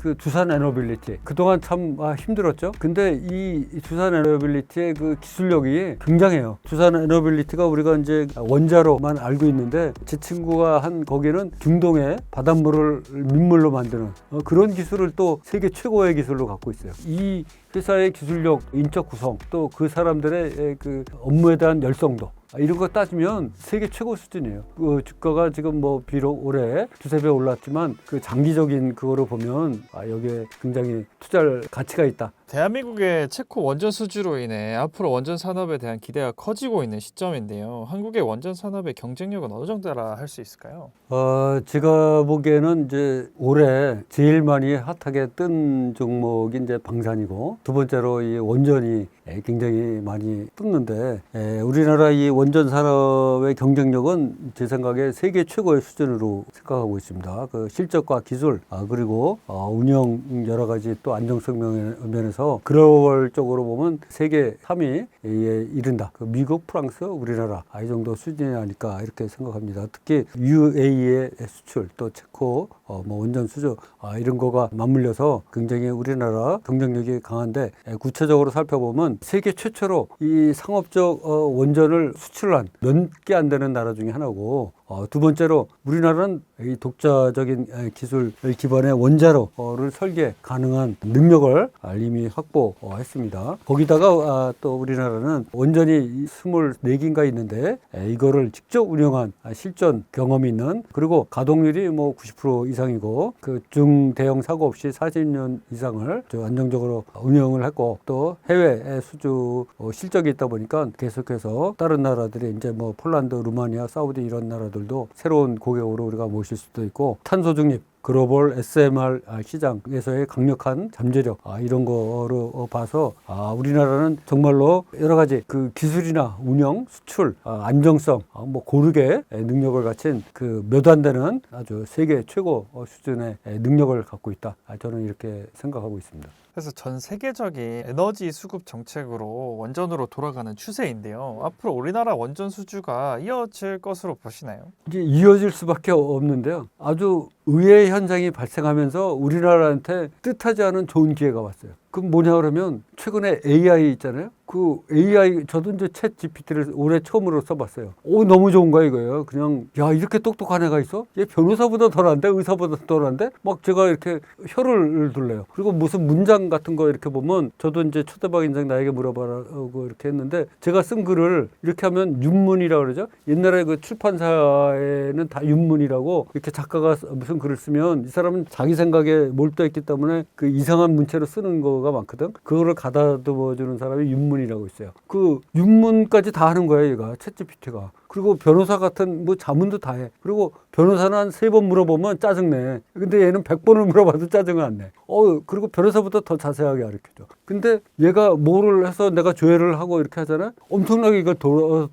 그 두산 에너빌리티 그동안 참 힘들었죠. 근데 이 두산 에너빌리티의 그 기술력이 굉장해요. 두산 에너빌리티가 우리가 이제 원자로만 알고 있는데 제 친구가 한 거기는 중동에 바닷물을 민물로 만드는 그런 기술을 또 세계 최고의 기술로 갖고 있어요. 이 회사의 기술력, 인적 구성, 또 그 사람들의 그 업무에 대한 열성도 이런 거 따지면 세계 최고 수준이에요. 그 주가가 지금 뭐 비록 올해 두세 배 올랐지만 그 장기적인 그거로 보면 여기에 굉장히 투자할 가치가 있다. 대한민국의 체코 원전 수주로 인해 앞으로 원전 산업에 대한 기대가 커지고 있는 시점인데요. 한국의 원전 산업의 경쟁력은 어느 정도라 할 수 있을까요? 제가 보기에는 이제 올해 제일 많이 핫하게 뜬 종목이 이제 방산이고 두 번째로 이 원전이 굉장히 많이 떴는데 우리나라 이 원전 산업의 경쟁력은 제 생각에 세계 최고의 수준으로 생각하고 있습니다. 그 실적과 기술 그리고 운영 여러 가지 또 안정성 면에서 글로벌적으로 보면 세계 3위에 이른다. 그 미국, 프랑스, 우리나라 이 정도 수준이 아닐까 이렇게 생각합니다. 특히 UAE의 수출 또 체코 뭐 원전 수주 이런 거가 맞물려서 굉장히 우리나라 경쟁력이 강한데 구체적으로 살펴보면 세계 최초로 이 상업적 원전을 수출한 몇 개 안 되는 나라 중에 하나고 두 번째로 우리나라는 이 독자적인 기술 기반의 원자로를 설계 가능한 능력을 이미 확보했습니다. 거기다가 또 우리나라는 원전이 24개인가 있는데 이거를 직접 운영한 실전 경험이 있는 그리고 가동률이 뭐 90% 이상이고 그 중대형 사고 없이 40년 이상을 안정적으로 운영을 했고 또 해외 수주 실적이 있다 보니까 계속해서 다른 나라들이 이제 뭐 폴란드, 루마니아, 사우디 이런 나라들도 새로운 고객으로 우리가 모실 수도 있고 탄소 중립 글로벌 SMR 시장에서의 강력한 잠재력 이런 거로 봐서 우리나라는 정말로 여러 가지 그 기술이나 운영, 수출, 안정성 뭐 고르게 능력을 갖춘 그 몇 안 되는 아주 세계 최고 수준의 능력을 갖고 있다. 저는 이렇게 생각하고 있습니다. 그래서 전 세계적인 에너지 수급 정책으로 원전으로 돌아가는 추세인데요. 앞으로 우리나라 원전 수주가 이어질 것으로 보시나요? 이제 이어질 수밖에 없는데요. 아주 의외의 현상이 발생하면서 우리나라한테 뜻하지 않은 좋은 기회가 왔어요. 그럼 뭐냐 그러면 최근에 AI 있잖아요. 그 AI 저도 이제 챗 GPT를 올해 처음으로 써봤어요. 너무 좋은 거야 이거예요. 그냥 야 이렇게 똑똑한 애가 있어? 얘 변호사보다 덜한데 의사보다 덜한데 막 제가 이렇게 혀를 둘래요. 그리고 무슨 문장 같은 거 이렇게 보면 저도 이제 초대박 인생 나에게 물어봐라고 이렇게 했는데 제가 쓴 글을 이렇게 하면 윤문이라고 그러죠. 옛날에 그 출판사에는 다 윤문이라고 이렇게 작가가 무슨 글을 쓰면 이 사람은 자기 생각에 몰두했기 때문에 그 이상한 문체로 쓰는 거가 많거든. 그거를 가다듬어 주는 사람이 윤문이라고 있어요. 그 윤문까지 다 하는 거예요, 얘가 챗GPT가. 그리고 변호사 같은 뭐 자문도 다 해. 그리고 변호사는 한 3번 물어보면 짜증내. 근데 얘는 100번을 물어봐도 짜증을 안 내. 그리고 변호사보다 더 자세하게 가르쳐줘. 근데 얘가 뭐를 해서 내가 조회를 하고 이렇게 하잖아. 엄청나게 이걸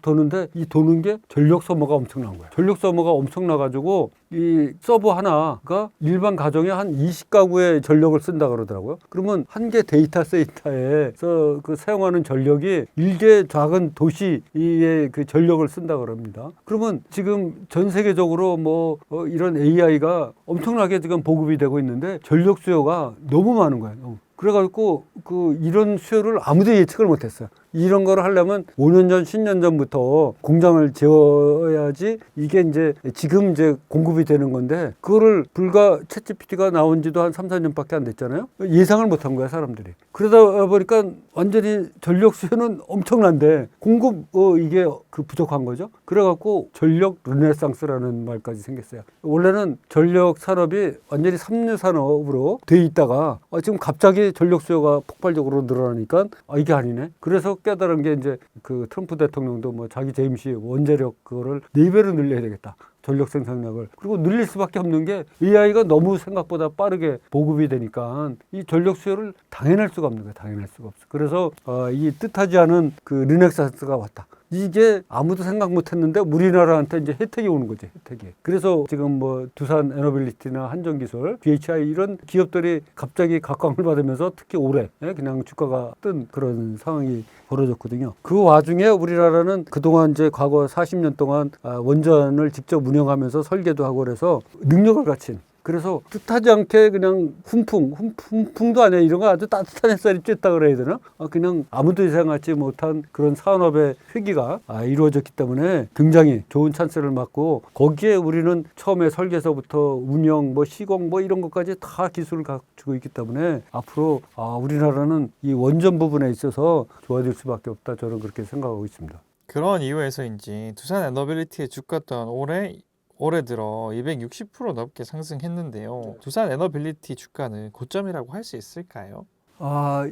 도는데 이 도는 게 전력 소모가 엄청난 거야. 전력 소모가 엄청나가지고 이 서버 하나가 일반 가정에 한 20가구의 전력을 쓴다 그러더라고요. 그러면 한 개 데이터 센터에서 그 사용하는 전력이 1개 작은 도시의 그 전력을 쓴다 그럽니다. 그러면 지금 전 세계적으로 뭐 이런 AI가 엄청나게 지금 보급이 되고 있는데 전력 수요가 너무 많은 거예요. 그래가지고 이런 수요를 아무도 예측을 못했어요. 이런 거를 하려면 5년 전, 10년 전부터 공장을 지어야지 이게 이제 지금 이제 공급이 되는 건데 그거를 불과 챗GPT가 나온 지도 한 3, 4년밖에 안 됐잖아요. 예상을 못한 거야, 사람들이. 그러다 보니까 완전히 전력 수요는 엄청난데 공급 이게 부족한 거죠. 그래갖고 전력 르네상스라는 말까지 생겼어요. 원래는 전력 산업이 완전히 삼류 산업으로 돼 있다가 지금 갑자기 전력 수요가 폭발적으로 늘어나니까 이게 아니네. 그래서 깨달은 게 이제 그 트럼프 대통령도 뭐 자기 재임시 원자력 그거를 4배로 늘려야 되겠다. 전력 생산량을. 그리고 늘릴 수밖에 없는 게 AI가 너무 생각보다 빠르게 보급이 되니까 이 전력 수요를 당해낼 수가 없는 거예요. 당해낼 수가 없어. 그래서 이 뜻하지 않은 그 르네상스가 왔다. 이게 아무도 생각 못 했는데 우리나라한테 이제 혜택이 오는 거지, 혜택이. 그래서 지금 뭐 두산 에너빌리티나 한전기술, BHI 이런 기업들이 갑자기 각광을 받으면서 특히 올해 그냥 주가가 뜬 그런 상황이 벌어졌거든요. 그 와중에 우리나라는 그동안 이제 과거 40년 동안 원전을 직접 운영하면서 설계도 하고 그래서 능력을 갖춘 그래서 뜻하지 않게 그냥 훈풍도 아니야. 이런 거 아주 따뜻한 햇살이 쬐다 그래야 되나? 그냥 아무도 예상하지 못한 그런 산업의 회귀가 이루어졌기 때문에 굉장히 좋은 찬스를 맞고, 거기에 우리는 처음에 설계서부터 운영, 뭐 시공, 뭐 이런 것까지 다 기술을 갖추고 있기 때문에 앞으로 우리나라는 이 원전 부분에 있어서 좋아질 수밖에 없다. 저는 그렇게 생각하고 있습니다. 그런 이유에서인지 두산 에너빌리티의 주가 또한 올해 들어 260% 넘게 상승했는데요. 두산 에너빌리티 주가는 고점이라고 할 수 있을까요?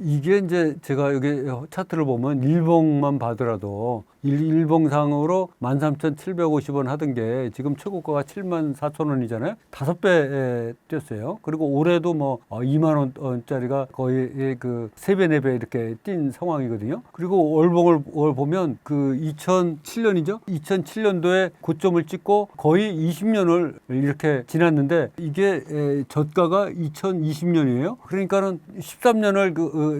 이게 이제 제가 여기 차트를 보면 일봉만 봐더라도 일봉상으로 13,750원 하던 게 지금 최고가가 74,000원이잖아요. 5배 뛰었어요. 그리고 올해도 뭐 2만 원짜리가 거의 그 3배, 4배 이렇게 뛴 상황이거든요. 그리고 월봉을 보면 그 2007년이죠. 2007년도에 고점을 찍고 거의 20년을 이렇게 지났는데, 이게 저가가 2020년이에요. 그러니까는 13년을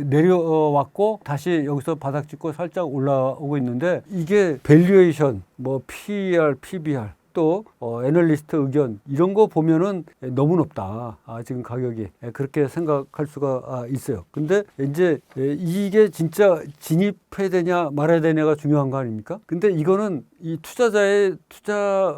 내려왔고 다시 여기서 바닥 찍고 살짝 올라오고 있는데, 이게 밸류에이션, 뭐 PER, PBR, 또 애널리스트 의견 이런 거 보면은 너무 높다. 지금 가격이 그렇게 생각할 수가 있어요. 근데 이제 이게 진짜 진입해야 되냐 말아야 되냐가 중요한 거 아닙니까? 근데 이거는 이 투자자의 투자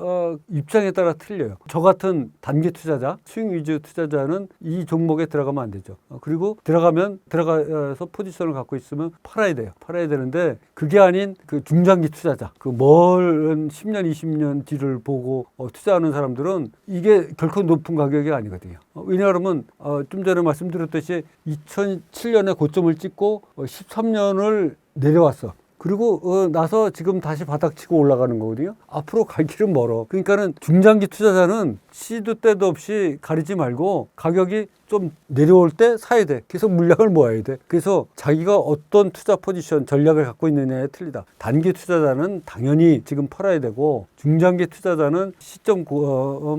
입장에 따라 틀려요. 저 같은 단기 투자자, 수익 위주 투자자는 이 종목에 들어가면 안 되죠. 그리고 들어가서 포지션을 갖고 있으면 팔아야 돼요. 팔아야 되는데, 그게 아닌 그 중장기 투자자, 그 먼 10년, 20년 뒤를 보고 투자하는 사람들은 이게 결코 높은 가격이 아니거든요. 왜냐하면 좀 전에 말씀드렸듯이 2007년에 고점을 찍고 13년을 내려왔어. 그리고 나서 지금 다시 바닥치고 올라가는 거거든요. 앞으로 갈 길은 멀어. 그러니까는 중장기 투자자는 시도 때도 없이 가리지 말고 가격이 좀 내려올 때 사야 돼. 계속 물량을 모아야 돼. 그래서 자기가 어떤 투자 포지션 전략을 갖고 있느냐에 틀리다. 단기 투자자는 당연히 지금 팔아야 되고, 중장기 투자자는 시점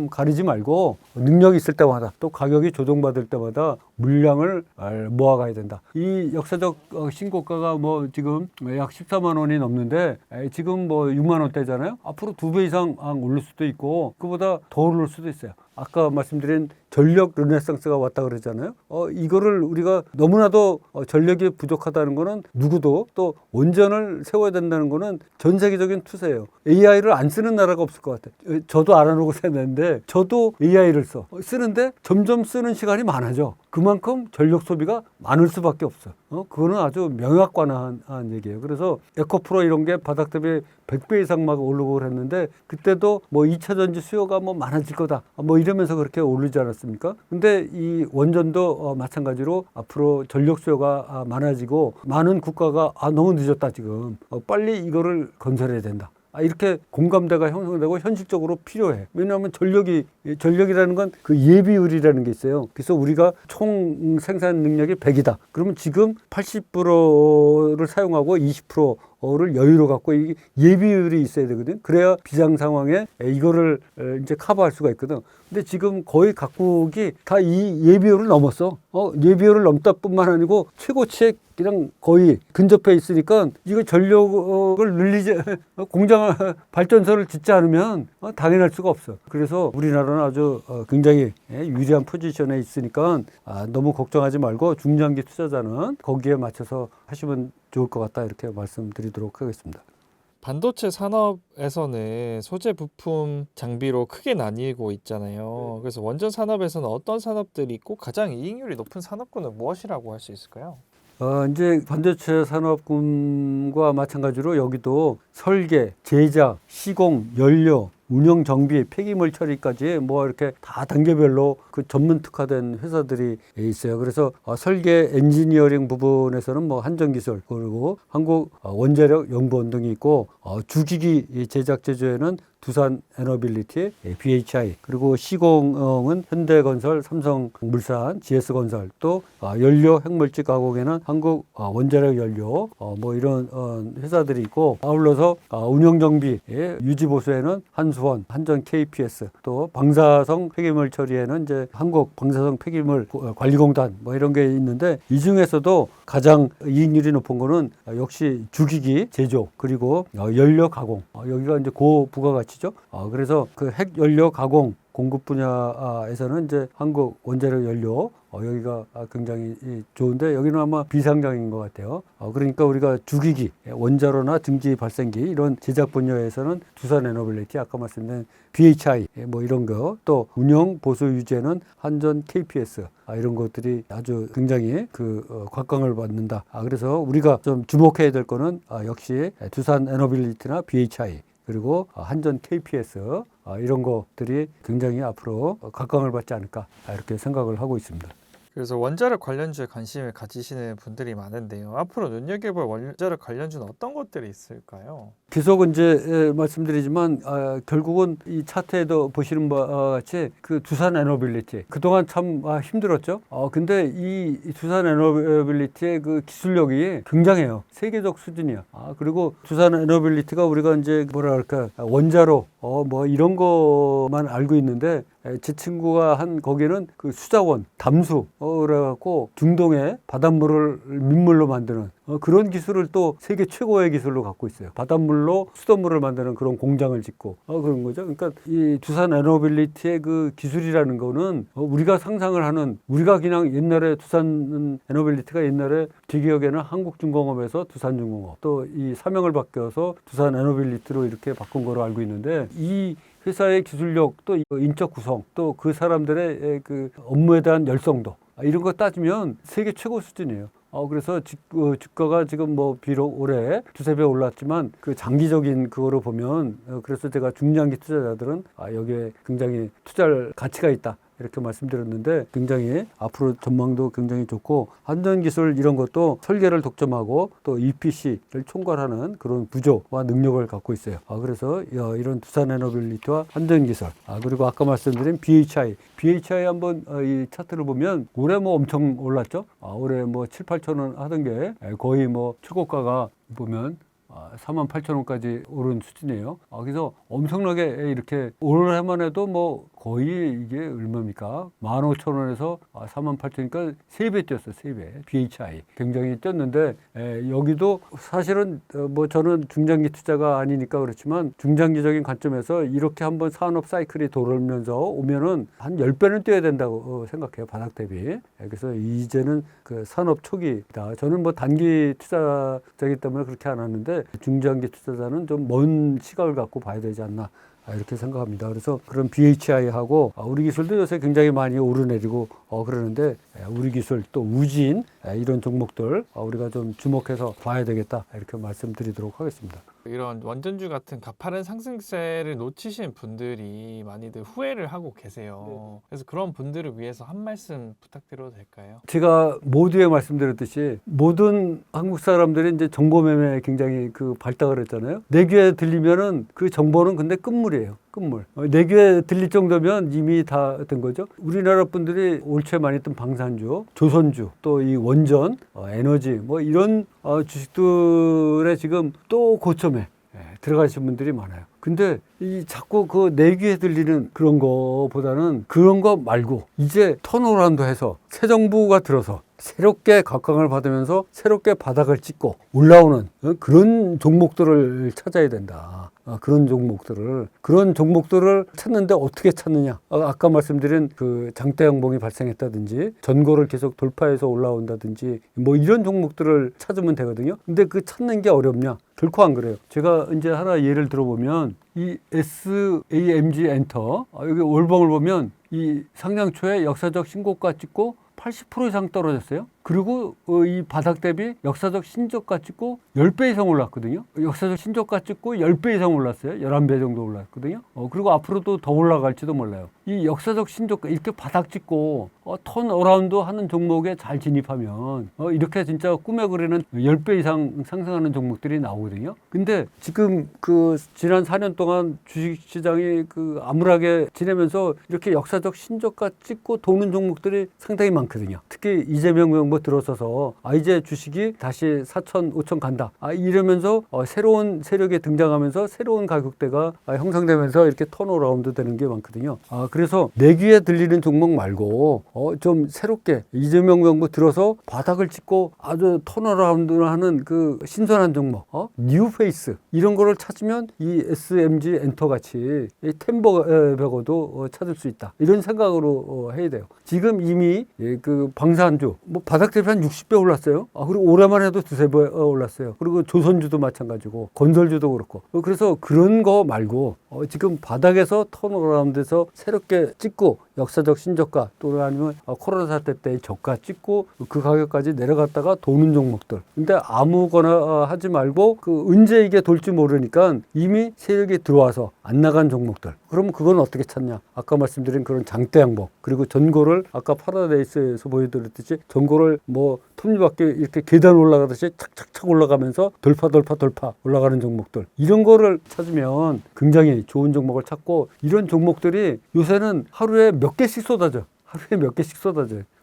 가리지 말고 능력이 있을 때마다, 또 가격이 조정받을 때마다 물량을 모아가야 된다. 이 역사적 신고가가 뭐 지금 약 14만 원이 넘는데, 지금 뭐 6만 원대잖아요. 앞으로 2배 이상 오를 수도 있고 그보다 더 오를 수도 있어요. 아까 말씀드린 전력 르네상스가 왔다 그러잖아요. 이거를 우리가 너무나도 전력이 부족하다는 거는, 누구도 또 원전을 세워야 된다는 거는 전 세계적인 추세예요. AI를 안 쓰는 나라가 없을 것 같아요. 저도 안 하고 사는데, 저도 AI를 쓰는데 점점 쓰는 시간이 많아져. 그만큼 전력 소비가 많을 수밖에 없어. 그거는 아주 명확관한 얘기예요. 그래서 에코프로 이런 게 바닥 대비 100배 이상 막 오르고 그랬는데, 그때도 뭐 2차 전지 수요가 뭐 많아질 거다, 뭐 이러면서 그렇게 오르지 않았습니까? 근데 이 원전도 마찬가지로 앞으로 전력 수요가 많아지고, 많은 국가가 너무 늦었다 지금, 빨리 이거를 건설해야 된다, 이렇게 공감대가 형성되고 현실적으로 필요해. 왜냐하면 전력이라는 건 그 예비율이라는 게 있어요. 그래서 우리가 총 생산 능력이 100이다. 그러면 지금 80%를 사용하고 20%를 여유로 갖고 이 예비율이 있어야 되거든. 그래야 비상 상황에 이거를 이제 커버할 수가 있거든. 근데 지금 거의 각국이 다 이 예비율을 넘었어. 예비율을 넘다뿐만 아니고 최고치에 그냥 거의 근접해 있으니까, 이거 전력을 늘리지, 공장 발전소를 짓지 않으면 당연할 수가 없어. 그래서 우리나라는 아주 굉장히 유리한 포지션에 있으니까 너무 걱정하지 말고 중장기 투자자는 거기에 맞춰서 하시면 좋을 것 같다, 이렇게 말씀드리도록 하겠습니다. 반도체 산업에서는 소재 부품 장비로 크게 나뉘고 있잖아요. 그래서 원전 산업에서는 어떤 산업들이 있고 가장 이익률이 높은 산업군은 무엇이라고 할 수 있을까요? 이제 반도체 산업군과 마찬가지로 여기도 설계, 제작, 시공, 연료, 운영 정비, 폐기물 처리까지 뭐 이렇게 다 단계별로 그 전문 특화된 회사들이 있어요. 그래서 설계 엔지니어링 부분에서는 뭐 한전기술, 그리고 한국원자력연구원 등이 있고, 주기기 제작 제조에는 두산 에너빌리티, BHI, 그리고 시공은 현대건설, 삼성물산, GS건설, 또 연료 핵물질 가공에는 한국원자력연료, 뭐 이런 회사들이 있고, 아울러서 운영정비, 유지보수에는 한수원, 한전 KPS, 또 방사성 폐기물 처리에는 이제 한국 방사성 폐기물 관리공단, 뭐 이런 게 있는데, 이 중에서도 가장 이익률이 높은 거는 역시 주기기 제조, 그리고 연료 가공, 여기가 이제 고부가가치죠. 그래서 그 핵연료 가공 공급 분야에서는 이제 한국 원자력 연료 여기가 굉장히 좋은데 여기는 아마 비상장인 것 같아요. 그러니까 우리가 주기기, 원자로나 증기 발생기 이런 제작 분야에서는 두산 에너빌리티, 아까 말씀드린 BHI 뭐 이런 거, 또 운영 보수 유지에는 한전 KPS 이런 것들이 아주 굉장히 곽광을 받는다. 그래서 우리가 좀 주목해야 될 거는 역시 두산 에너빌리티나 BHI 그리고 한전 KPS 이런 것들이 굉장히 앞으로 각광을 받지 않을까 이렇게 생각을 하고 있습니다. 그래서 원자력 관련주에 관심을 가지시는 분들이 많은데요. 앞으로 눈여겨볼 원자력 관련주는 어떤 것들이 있을까요? 계속 이제 말씀드리지만 결국은 이 차트에도 보시는 바와 같이 그 두산 에너빌리티 그동안 참 힘들었죠. 근데 이 두산 에너빌리티의 그 기술력이 굉장해요. 세계적 수준이야. 그리고 두산 에너빌리티가 우리가 이제 뭐랄까 원자로 뭐 이런 것만 알고 있는데 제 친구가 한 거기는 그 수자원, 담수 그래갖고 중동에 바닷물을 민물로 만드는 그런 기술을 또 세계 최고의 기술로 갖고 있어요. 바닷물로 수돗물을 만드는 그런 공장을 짓고 그런 거죠. 그러니까 이 두산 에너빌리티의 그 기술이라는 거는 우리가 상상을 하는, 우리가 그냥 옛날에 두산 에너빌리티가 옛날에 제 기억에는 한국중공업에서 두산중공업 또 이 사명을 바뀌어서 두산 에너빌리티로 이렇게 바꾼 거로 알고 있는데 이 회사의 기술력 또 인적 구성 또 그 사람들의 그 업무에 대한 열성도 이런 거 따지면 세계 최고 수준이에요. 그래서 주가가 지금 뭐 비록 올해 두세 배 올랐지만 그 장기적인 그거로 보면 그래서 제가 중장기 투자자들은 여기에 굉장히 투자할 가치가 있다. 이렇게 말씀드렸는데 굉장히 앞으로 전망도 굉장히 좋고 한전기술 이런 것도 설계를 독점하고 또 EPC를 총괄하는 그런 구조와 능력을 갖고 있어요. 그래서 이런 두산에너빌리티와 한전기술 그리고 아까 말씀드린 BHI 한번 이 차트를 보면 올해 뭐 엄청 올랐죠. 올해 뭐 7, 8천 원 하던 게 거의 뭐 최고가가 보면 48,000원까지 오른 수준이에요. 그래서 엄청나게 이렇게 올해만 해도 뭐 거의 이게 얼마입니까? 15,000원에서 48,000원이니까 3배 뛰었어요. 3배. BHI. 굉장히 뛰었는데 여기도 사실은 뭐 저는 중장기 투자가 아니니까 그렇지만 중장기적인 관점에서 이렇게 한번 산업 사이클이 돌면서 오면은 한 10배는 뛰어야 된다고 생각해요. 바닥 대비. 그래서 이제는 그 산업 초기다. 저는 뭐 단기 투자자이기 때문에 그렇게 안 하는데 중장기 투자자는 좀 먼 시각을 갖고 봐야 되지 않나 이렇게 생각합니다. 그래서 그런 BHI하고 우리 기술도 요새 굉장히 많이 오르내리고 그러는데 우리 기술 또 우진 이런 종목들 우리가 좀 주목해서 봐야 되겠다 이렇게 말씀드리도록 하겠습니다. 이런 원전주 같은 가파른 상승세를 놓치신 분들이 많이들 후회를 하고 계세요. 그래서 그런 분들을 위해서 한 말씀 부탁드려도 될까요? 제가 모두에 말씀드렸듯이 모든 한국 사람들이 이제 정보 매매에 굉장히 그 발달을 했잖아요. 내 귀에 들리면은 그 정보는 근데 끝물이에요. 끝물. 내 귀에 들릴 정도면 이미 다 된 거죠. 우리나라 분들이 올 초에 많이 했던 방산주, 조선주, 또 이 원전, 에너지 뭐 이런 주식들에 지금 또 고점에 들어가신 분들이 많아요. 근데 이 자꾸 그 내 귀에 들리는 그런 거보다는 그런 거 말고 이제 턴어라운드 해서 새 정부가 들어서 새롭게 각광을 받으면서 새롭게 바닥을 찍고 올라오는 그런 종목들을 찾아야 된다. 그런 종목들을 찾는데 어떻게 찾느냐? 아까 말씀드린 그 장대 양봉이 발생했다든지 전고를 계속 돌파해서 올라온다든지 뭐 이런 종목들을 찾으면 되거든요. 근데 그 찾는 게 어렵냐? 결코 안 그래요. 제가 이제 하나 예를 들어보면 이 SAMG 엔터 여기 월봉을 보면 이 상장 초에 역사적 신고가 찍고 80% 이상 떨어졌어요. 그리고 이 바닥 대비 역사적 신저가 찍고 10배 이상 올랐거든요. 역사적 신저가 찍고 10배 이상 올랐어요. 11배 정도 올랐거든요. 그리고 앞으로도 더 올라갈지도 몰라요. 이 역사적 신저가 이렇게 바닥 찍고 턴어라운드 하는 종목에 잘 진입하면 이렇게 진짜 꿈에 그리는 10배 이상 상승하는 종목들이 나오거든요. 근데 지금 그 지난 4년 동안 주식시장이 그 암울하게 지내면서 이렇게 역사적 신저가 찍고 도는 종목들이 상당히 많거든요. 특히 이재명 뭐 들어서서 이제 주식이 다시 4천, 5천 간다. 이러면서 새로운 세력이 등장하면서 새로운 가격대가 형성되면서 이렇게 턴어라운드 되는 게 많거든요. 그래서 내 귀에 들리는 종목 말고 좀 새롭게 이재명 정부 들어서 바닥을 찍고 아주 턴어라운드를 하는 그 신선한 종목, 뉴페이스 이런 거를 찾으면 이 SMG 엔터 같이 이 템버베거도 찾을 수 있다. 이런 생각으로 해야 돼요. 지금 이미 그 방산주 뭐 바닥 대비 한 60배 올랐어요. 그리고 올해만 해도 두세 배 올랐어요. 그리고 조선주도 마찬가지고 건설주도 그렇고. 그래서 그런 거 말고 지금 바닥에서 턴어라운드에서 새롭게 찍고 역사적 신저가 또는 아니면 코로나 사태 때의 저가 찍고 그 가격까지 내려갔다가 도는 종목들. 근데 아무거나 하지 말고 그 언제 이게 돌지 모르니까 이미 세력이 들어와서 안 나간 종목들. 그러면 그건 어떻게 찾냐? 아까 말씀드린 그런 장대 양봉 그리고 전고를 아까 파라다이스에서 보여드렸듯이 전고를 뭐 톱니바퀴 이렇게 계단 올라가듯이 착착착 올라가면서 돌파 올라가는 종목들 이런 거를 찾으면 굉장히 좋은 종목을 찾고 이런 종목들이 요새는 하루에 몇 개씩 쏟아져.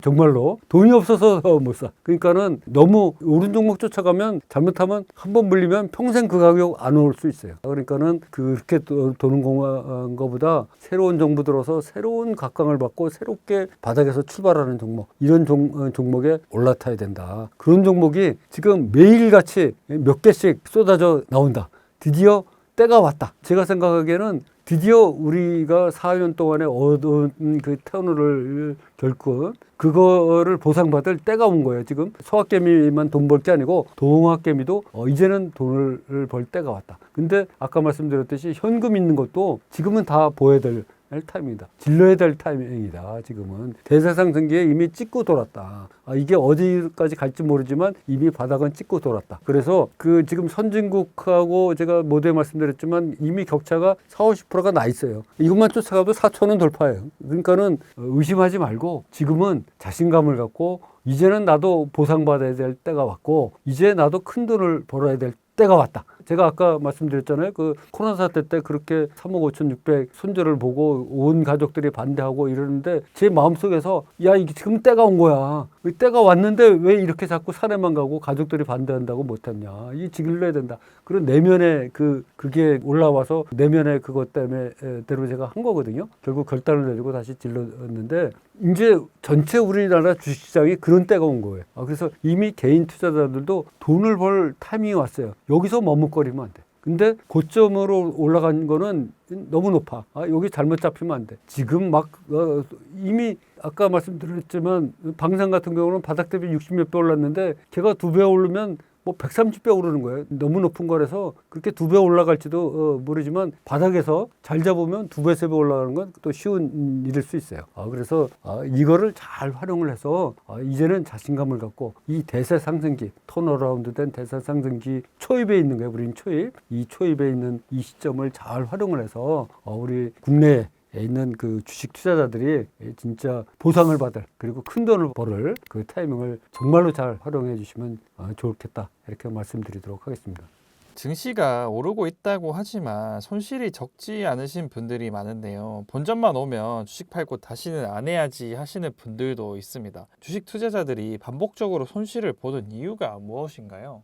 정말로 돈이 없어서 못 사. 그러니까는 너무 오른 종목 쫓아가면 잘못하면 한번 물리면 평생 그 가격 안 올 수 있어요. 그러니까는 그렇게 도는 거보다 새로운 정부 들어서 새로운 각광을 받고 새롭게 바닥에서 출발하는 종목 이런 종목에 올라타야 된다. 그런 종목이 지금 매일같이 몇 개씩 쏟아져 나온다. 드디어 때가 왔다. 제가 생각하기에는 드디어 우리가 4년 동안에 얻은 그 터널을 겪은 그거를 보상받을 때가 온 거예요. 지금 소확개미만 돈 벌 게 아니고 동학개미도 이제는 돈을 벌 때가 왔다. 근데 아까 말씀드렸듯이 현금 있는 것도 지금은 다 보여야 될 타임이다. 질러야 될 타이밍이다. 지금은 대세상승기에 이미 찍고 돌았다. 이게 어디까지 갈지 모르지만 이미 바닥은 찍고 돌았다. 그래서 그 지금 선진국하고 제가 모두에 말씀드렸지만 이미 격차가 40~50%가 나 있어요. 이것만 쫓아가도 4천원 돌파예요. 그러니까는 의심하지 말고 지금은 자신감을 갖고 이제는 나도 보상받아야 될 때가 왔고 이제 나도 큰 돈을 벌어야 될 때가 왔다. 제가 아까 말씀드렸잖아요. 그 코로나 사태 때 그렇게 3억 5,600 손절을 보고 온 가족들이 반대하고 이러는데 제 마음속에서 야, 이게 지금 때가 온 거야. 때가 왔는데 왜 이렇게 자꾸 산에만 가고 가족들이 반대한다고 못했냐. 이 질러야 된다. 그런 내면에 그게 올라와서 내면에 그것 때문에 대로 제가 한 거거든요. 결국 결단을 내리고 다시 질렀는데 이제 전체 우리나라 주식시장이 그런 때가 온 거예요. 그래서 이미 개인 투자자들도 돈을 벌 타이밍이 왔어요. 여기서 머뭇거리면 안 돼. 근데 고점으로 올라간 거는 너무 높아. 여기 잘못 잡히면 안 돼. 지금 막 이미 아까 말씀드렸지만 방산 같은 경우는 바닥 대비 60몇 배 올랐는데 걔가 2배 오르면 뭐 130배 오르는 거예요. 너무 높은 거라서 그렇게 2배 올라갈지도 모르지만 바닥에서 잘 잡으면 2배, 3배 올라가는 건 또 쉬운 일일 수 있어요. 그래서 이거를 잘 활용을 해서 이제는 자신감을 갖고 이 대세 상승기, 턴어라운드 된 대세 상승기 초입에 있는 거예요. 우리는 초입. 이 초입에 있는 이 시점을 잘 활용을 해서 우리 국내에 있는 그 주식 투자자들이 진짜 보상을 받을 그리고 큰 돈을 벌을 그 타이밍을 정말로 잘 활용해 주시면 좋겠다 이렇게 말씀드리도록 하겠습니다. 증시가 오르고 있다고 하지만 손실이 적지 않으신 분들이 많은데요. 본전만 오면 주식 팔고 다시는 안 해야지 하시는 분들도 있습니다. 주식 투자자들이 반복적으로 손실을 보는 이유가 무엇인가요?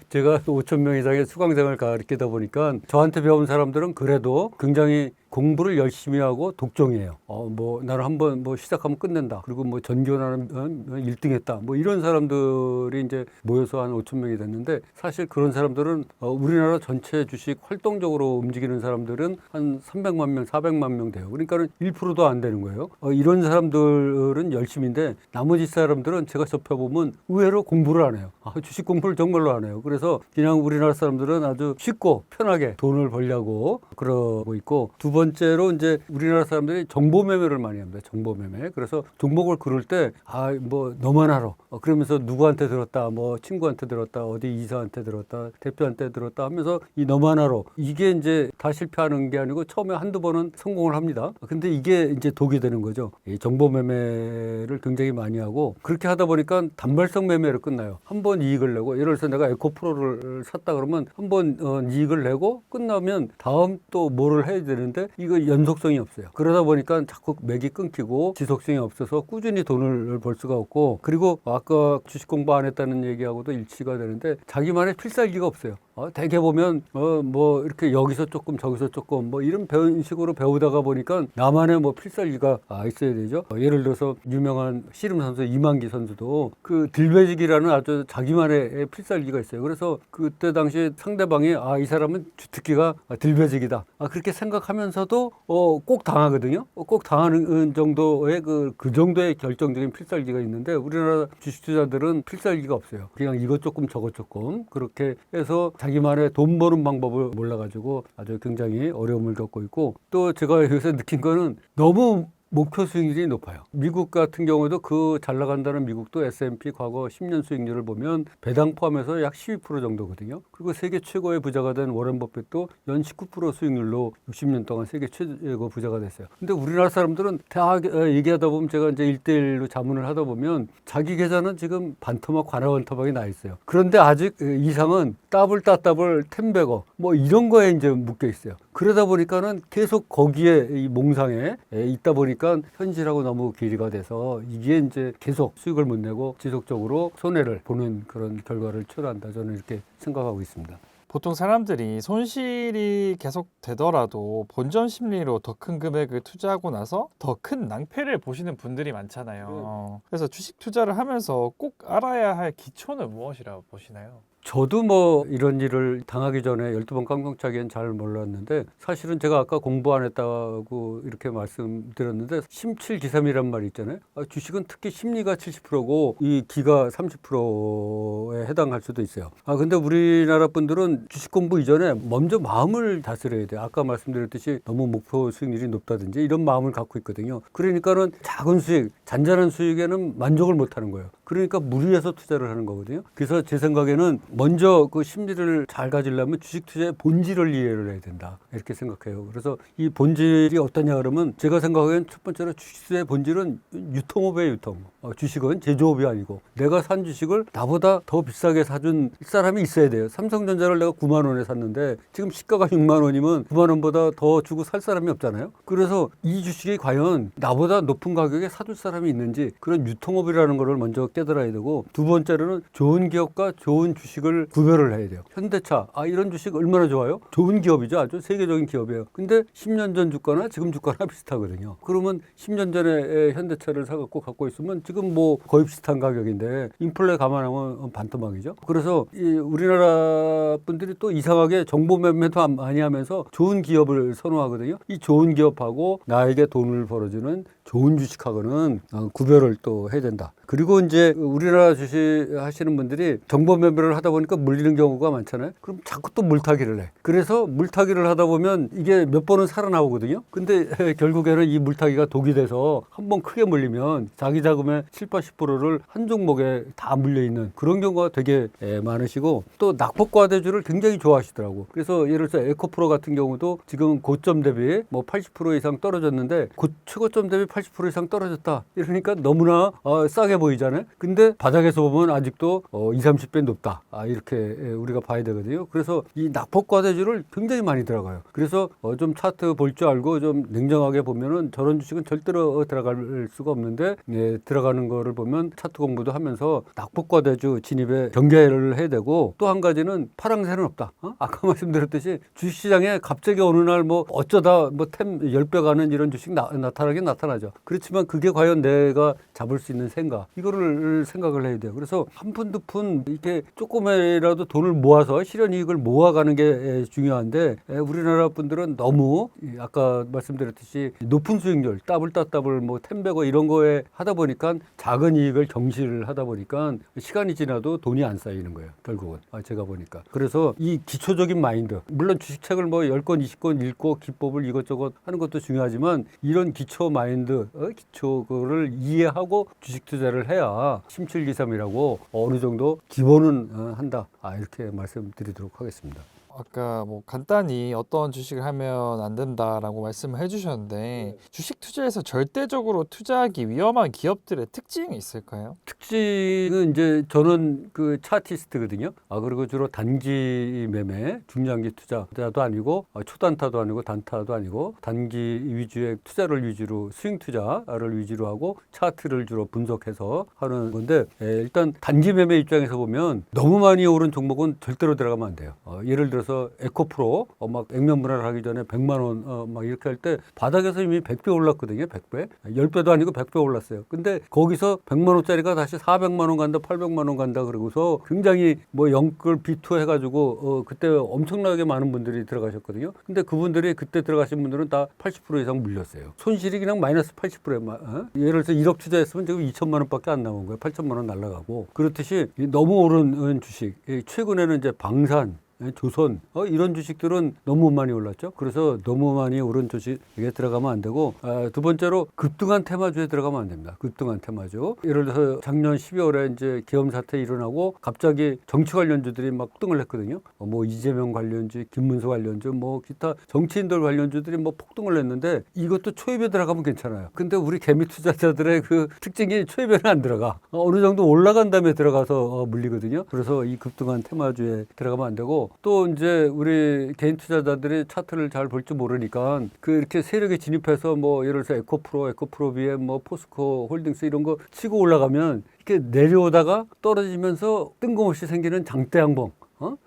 제가 5천 명 이상의 수강생을 가르치다 보니까 저한테 배운 사람들은 그래도 굉장히 공부를 열심히 하고 독종이에요. 뭐 나는 한번 뭐 시작하면 끝낸다. 그리고 뭐 전교 나는 1등 했다. 뭐 이런 사람들이 이제 모여서 한 5천 명이 됐는데 사실 그런 사람들은 우리나라 전체 주식 활동적으로 움직이는 사람들은 한 300만 명, 400만 명 돼요. 그러니까는 1%도 안 되는 거예요. 이런 사람들은 열심인데 나머지 사람들은 제가 접해보면 의외로 공부를 안 해요. 주식 공부를 정말로 안 해요. 그래서 그냥 우리나라 사람들은 아주 쉽고 편하게 돈을 벌려고 그러고 있고 두 번째로 이제 우리나라 사람들이 정보 매매를 많이 합니다. 정보 매매. 그래서 종목을 고를 때 뭐 너만 알아. 그러면서 누구한테 들었다. 뭐 친구한테 들었다. 어디 이사한테 들었다. 대표한테 들었다 하면서 이 너만 알아. 이게 이제 다 실패하는 게 아니고 처음에 한두 번은 성공을 합니다. 근데 이게 이제 독이 되는 거죠. 이 정보 매매를 굉장히 많이 하고 그렇게 하다 보니까 단발성 매매로 끝나요. 한 번 이익을 내고 예를 들어서 내가 에코프로를 샀다 그러면 한 번 이익을 내고 끝나면 다음 또 뭐를 해야 되는데 이거 연속성이 없어요. 그러다 보니까 자꾸 맥이 끊기고 지속성이 없어서 꾸준히 돈을 벌 수가 없고, 그리고 아까 주식 공부 안 했다는 얘기하고도 일치가 되는데 자기만의 필살기가 없어요. 대개 보면 뭐 이렇게 여기서 조금 저기서 조금 뭐 이런 식으로 배우다가 보니까 나만의 뭐 필살기가 있어야 되죠. 예를 들어서 유명한 씨름 선수 이만기 선수도 그 들배지기라는 아주 자기만의 필살기가 있어요. 그래서 그때 당시 상대방이 이 사람은 주특기가 들배지기다, 그렇게 생각하면서도 꼭 당하거든요. 꼭 당하는 정도의 그 정도의 결정적인 필살기가 있는데, 우리나라 주식 투자들은 필살기가 없어요. 그냥 이것 조금 저것 조금 그렇게 해서 자기만의 돈 버는 방법을 몰라가지고 아주 굉장히 어려움을 겪고 있고, 또 제가 요새 느낀 거는 너무 목표 수익률이 높아요. 미국 같은 경우도 그 잘 나간다는 미국도 S&P 과거 10년 수익률을 보면 배당 포함해서 약 12% 정도거든요. 그리고 세계 최고의 부자가 된 워렌 버핏도 연 19% 수익률로 60년 동안 세계 최고 부자가 됐어요. 근데 우리나라 사람들은 다 얘기하다 보면, 제가 이제 1대1로 자문을 하다 보면 자기 계좌는 지금 반토막 관아반토막이 나 있어요. 그런데 아직 이상은 더블 따더블 텐베거 뭐 이런 거에 이제 묶여 있어요. 그러다 보니까는 계속 거기에 이 몽상에 있다 보니까 현실하고 너무 괴리가 돼서 이게 이제 계속 수익을 못 내고 지속적으로 손해를 보는 그런 결과를 초래한다, 저는 이렇게 생각하고 있습니다. 보통 사람들이 손실이 계속 되더라도 본전 심리로 더 큰 금액을 투자하고 나서 더 큰 낭패를 보시는 분들이 많잖아요. 그래서 주식 투자를 하면서 꼭 알아야 할 기초는 무엇이라고 보시나요? 저도 뭐 이런 일을 당하기 전에 12번 깡통차기엔 잘 몰랐는데, 사실은 제가 아까 공부 안 했다고 이렇게 말씀드렸는데 심칠기삼이란 말이 있잖아요. 주식은 특히 심리가 70%고 이 기가 30%에 해당할 수도 있어요. 근데 우리나라 분들은 주식 공부 이전에 먼저 마음을 다스려야 돼요. 아까 말씀드렸듯이 너무 목표 수익률이 높다든지 이런 마음을 갖고 있거든요. 그러니까는 작은 수익, 잔잔한 수익에는 만족을 못 하는 거예요. 그러니까 무리해서 투자를 하는 거거든요. 그래서 제 생각에는 먼저 그 심리를 잘 가지려면 주식 투자의 본질을 이해를 해야 된다, 이렇게 생각해요. 그래서 이 본질이 어떠냐 그러면, 제가 생각하기엔 첫 번째로 주식 투자의 본질은 유통업이에요. 유통. 주식은 제조업이 아니고 내가 산 주식을 나보다 더 비싸게 사준 사람이 있어야 돼요. 삼성전자를 내가 9만 원에 샀는데 지금 시가가 6만 원이면 9만 원보다 더 주고 살 사람이 없잖아요. 그래서 이 주식이 과연 나보다 높은 가격에 사줄 사람이 있는지, 그런 유통업이라는 거를 먼저 깨달아야 되고, 두 번째로는 좋은 기업과 좋은 주식을 구별을 해야 돼요. 현대차, 이런 주식 얼마나 좋아요? 좋은 기업이죠. 아주 세계적인 기업이에요. 근데 10년 전 주가나 지금 주가나 비슷하거든요. 그러면 10년 전에 현대차를 사갖고 있으면 지금 뭐 거의 비슷한 가격인데 인플레 감안하면 반토막이죠. 그래서 이 우리나라 분들이 또 이상하게 정보 매매도 많이 하면서 좋은 기업을 선호하거든요. 이 좋은 기업하고 나에게 돈을 벌어주는 좋은 주식하고는 구별을 또 해야 된다. 그리고 이제 우리나라 주식 하시는 분들이 정보 매매를 하다 보니까 물리는 경우가 많잖아요. 그럼 자꾸 또 물타기를 해. 그래서 물타기를 하다 보면 이게 몇 번은 살아나오거든요. 근데 결국에는 이 물타기가 독이 돼서 한번 크게 물리면 자기 자금의 7, 80%를 한 종목에 다 물려있는 그런 경우가 되게 많으시고, 또 낙폭과대주를 굉장히 좋아하시더라고. 그래서 예를 들어서 에코프로 같은 경우도 지금 고점 대비 뭐 80% 이상 떨어졌는데 최고점 대비 80% 이상 떨어졌다. 이러니까 너무나 싸게 보이잖아요. 근데 바닥에서 보면 아직도 20, 30배 높다. 이렇게 우리가 봐야 되거든요. 그래서 이 낙폭과대주를 굉장히 많이 들어가요. 그래서 좀 차트 볼 줄 알고 좀 냉정하게 보면은 저런 주식은 절대로 들어갈 수가 없는데, 들어가는 거를 보면 차트 공부도 하면서 낙폭과대주 진입에 경계를 해야 되고, 또 한 가지는 파랑새는 없다. 아까 말씀드렸듯이 주식시장에 갑자기 어느 날 뭐 어쩌다 뭐 10배 가는 이런 주식 나타나긴 나타나죠. 그렇지만 그게 과연 내가 잡을 수 있는 생각, 이거를 생각을 해야 돼요. 그래서 한 푼 두 푼 이렇게 조금이라도 돈을 모아서 실현이익을 모아가는 게 중요한데, 우리나라 분들은 너무 아까 말씀드렸듯이 높은 수익률, 더블 따더블 뭐 텐베거 이런 거에 하다 보니까 작은 이익을 경시를 하다 보니까 시간이 지나도 돈이 안 쌓이는 거예요. 결국은 제가 보니까. 그래서 이 기초적인 마인드, 물론 주식책을 뭐 10권 20권 읽고 기법을 이것저것 하는 것도 중요하지만, 이런 기초 마인드, 기초 그거를 이해하고 주식 투자를 해야 심칠기삼이라고 어느 정도 기본은 한다. 이렇게 말씀드리도록 하겠습니다. 아까 뭐 간단히 어떤 주식을 하면 안 된다라고 말씀을 해주셨는데 주식 투자에서 절대적으로 투자하기 위험한 기업들의 특징이 있을까요? 특징은 이제 저는 그 차티스트거든요. 그리고 주로 단기 매매, 중장기 투자도 아니고 초단타도 아니고 단타도 아니고 단기 위주의 투자를 위주로 스윙 투자를 위주로 하고 차트를 주로 분석해서 하는 건데 일단 단기 매매 입장에서 보면 너무 많이 오른 종목은 절대로 들어가면 안 돼요. 예를 들어서 에코프로 막 액면 분할하기 전에 100만 원 막 이렇게 할 때 바닥에서 이미 100배 올랐거든요. 100배. 10배도 아니고 100배 올랐어요. 근데 거기서 100만 원짜리가 다시 400만 원 간다, 800만 원 간다 그러고서 굉장히 뭐 영끌 비투 해가지고 그때 엄청나게 많은 분들이 들어가셨거든요. 근데 그분들이 그때 들어가신 분들은 다 80% 이상 물렸어요. 손실이 그냥 마이너스 80%에 예를 들어서 1억 투자했으면 지금 2천만 원밖에 안 나온 거예요. 8천만 원 날라가고. 그렇듯이 너무 오른 주식, 최근에는 이제 방산, 조선 이런 주식들은 너무 많이 올랐죠. 그래서 너무 많이 오른 주식에 들어가면 안 되고 두 번째로 급등한 테마주에 들어가면 안 됩니다. 급등한 테마주. 예를 들어서 작년 12월에 이제 계엄 사태 일어나고 갑자기 정치 관련주들이 막 폭등을 했거든요. 뭐 이재명 관련주, 김문수 관련주, 뭐 기타 정치인들 관련주들이 뭐 폭등을 했는데 이것도 초입에 들어가면 괜찮아요. 근데 우리 개미 투자자들의 그 특징이 초입에는 안 들어가. 어느 정도 올라간 다음에 들어가서 물리거든요. 그래서 이 급등한 테마주에 들어가면 안 되고 또 이제 우리 개인 투자자들이 차트를 잘 볼 줄 모르니까 그 이렇게 세력에 진입해서 뭐 예를 들어서 에코프로 BM 뭐 포스코 홀딩스 이런 거 치고 올라가면 이렇게 내려오다가 떨어지면서 뜬금없이 생기는 장대 양봉.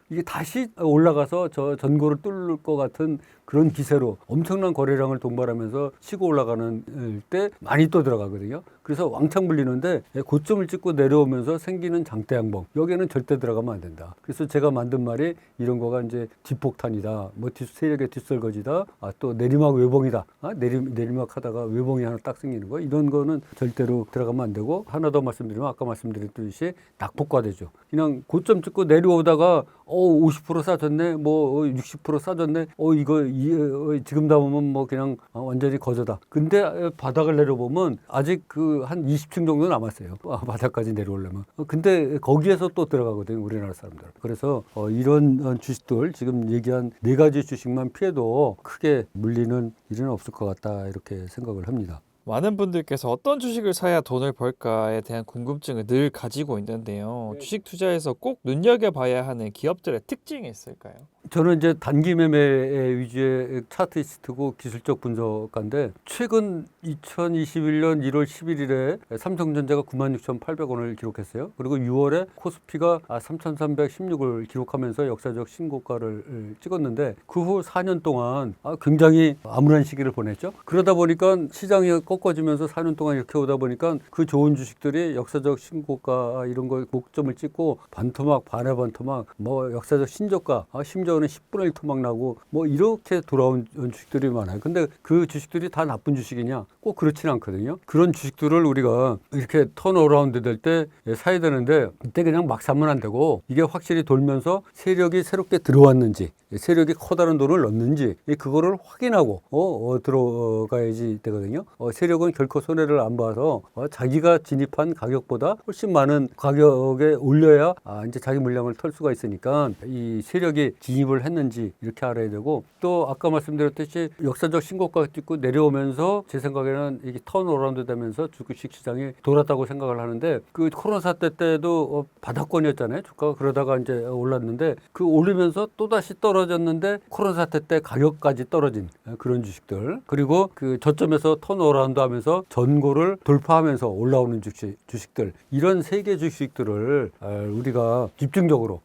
이게 다시 올라가서 저 전고를 뚫을 것 같은 그런 기세로 엄청난 거래량을 동반하면서 치고 올라가는 때 많이 또 들어가거든요. 그래서 왕창 불리는데 고점을 찍고 내려오면서 생기는 장대 양봉. 여기에는 절대 들어가면 안 된다. 그래서 제가 만든 말이 이런 거가 이제 뒷폭탄이다. 뭐 세력의 뒷설거지다. 또 내리막 외봉이다. 내리막 하다가 외봉이 하나 딱 생기는 거. 이런 거는 절대로 들어가면 안 되고 하나 더 말씀드리면 아까 말씀드렸듯이 낙폭과대죠. 그냥 고점 찍고 내려오다가 50% 싸졌네, 뭐 60% 싸졌네, 이거 지금 다 보면 뭐 그냥 완전히 거저다. 근데 바닥을 내려보면 아직 그 한 20층 정도 남았어요. 바닥까지 내려오려면. 근데 거기에서 또 들어가거든요, 우리나라 사람들. 그래서 이런 주식들 지금 얘기한 네 가지 주식만 피해도 크게 물리는 일은 없을 것 같다 이렇게 생각을 합니다. 많은 분들께서 어떤 주식을 사야 돈을 벌까에 대한 궁금증을 늘 가지고 있는데요. 주식 투자에서 꼭 눈여겨봐야 하는 기업들의 특징이 있을까요? 저는 이제 단기 매매 위주의 차트리스트고 기술적 분석가인데 최근 2021년 1월 11일에 삼성전자가 96,800원을 기록했어요. 그리고 6월에 코스피가 3,316을 기록하면서 역사적 신고가를 찍었는데 그 후 4년 동안 굉장히 암울한 시기를 보냈죠. 그러다 보니까 시장이 꺾어지면서 4년 동안 이렇게 오다 보니까 그 좋은 주식들이 역사적 신고가 이런 거 목점을 찍고 반토막 반의 반토막 뭐 역사적 신저가 심지어는 10분의 1 토막 나고 뭐 이렇게 돌아온 주식들이 많아요. 근데 그 주식들이 다 나쁜 주식이냐? 꼭 그렇지는 않거든요. 그런 주식들을 우리가 이렇게 턴어라운드 될 때 사야 되는데 이때 그냥 막 사면 안 되고 이게 확실히 돌면서 세력이 새롭게 들어왔는지 세력이 커다란 돈을 넣는지 그거를 확인하고 들어가야지 되거든요. 세력은 결코 손해를 안 봐서 자기가 진입한 가격보다 훨씬 많은 가격에 올려야 이제 자기 물량을 털 수가 있으니까 이 세력이 진입을 했는지 이렇게 알아야 되고 또 아까 말씀드렸듯이 역사적 신고가 찍고 내려오면서 제 생각에는 이게 턴어라운드 되면서 주식 시장이 돌았다고 생각을 하는데 그 코로나 사태 때도 바닥권이었잖아요. 주가가 그러다가 이제 올랐는데 그 올리면서 또다시 떨어졌는데 코로나 사태 때 가격까지 떨어진 그런 주식들 그리고 그 저점에서 턴어라운드 하면서 전고를 돌파하면서 올라오는 주식들 이런 세 개 주식들을 우리가 집중적으로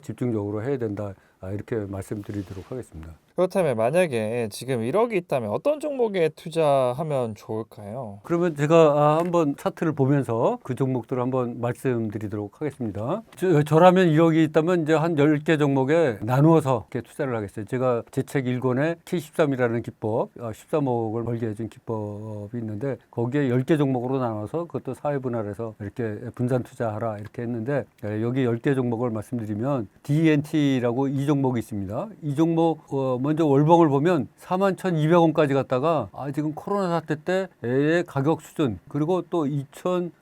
해야 된다. 이렇게 말씀드리도록 하겠습니다. 그렇다면 만약에 지금 1억이 있다면 어떤 종목에 투자하면 좋을까요? 그러면 제가 한번 차트를 보면서 그 종목들을 한번 말씀드리도록 하겠습니다. 저라면 1억이 있다면 이제 한 10개 종목에 나누어서 이렇게 투자를 하겠어요. 제가 제 책 1권에 K13이라는 기법, 13억을 벌게 해준 기법이 있는데 거기에 10개 종목으로 나눠서 그것도 사회분할해서 이렇게 분산 투자하라 이렇게 했는데 여기 10개 종목을 말씀드리면 DNT라고 이 종목이 있습니다. 이 종목 먼저 월봉을 보면 41,200원까지 갔다가 지금 코로나 사태 때의 가격 수준 그리고 또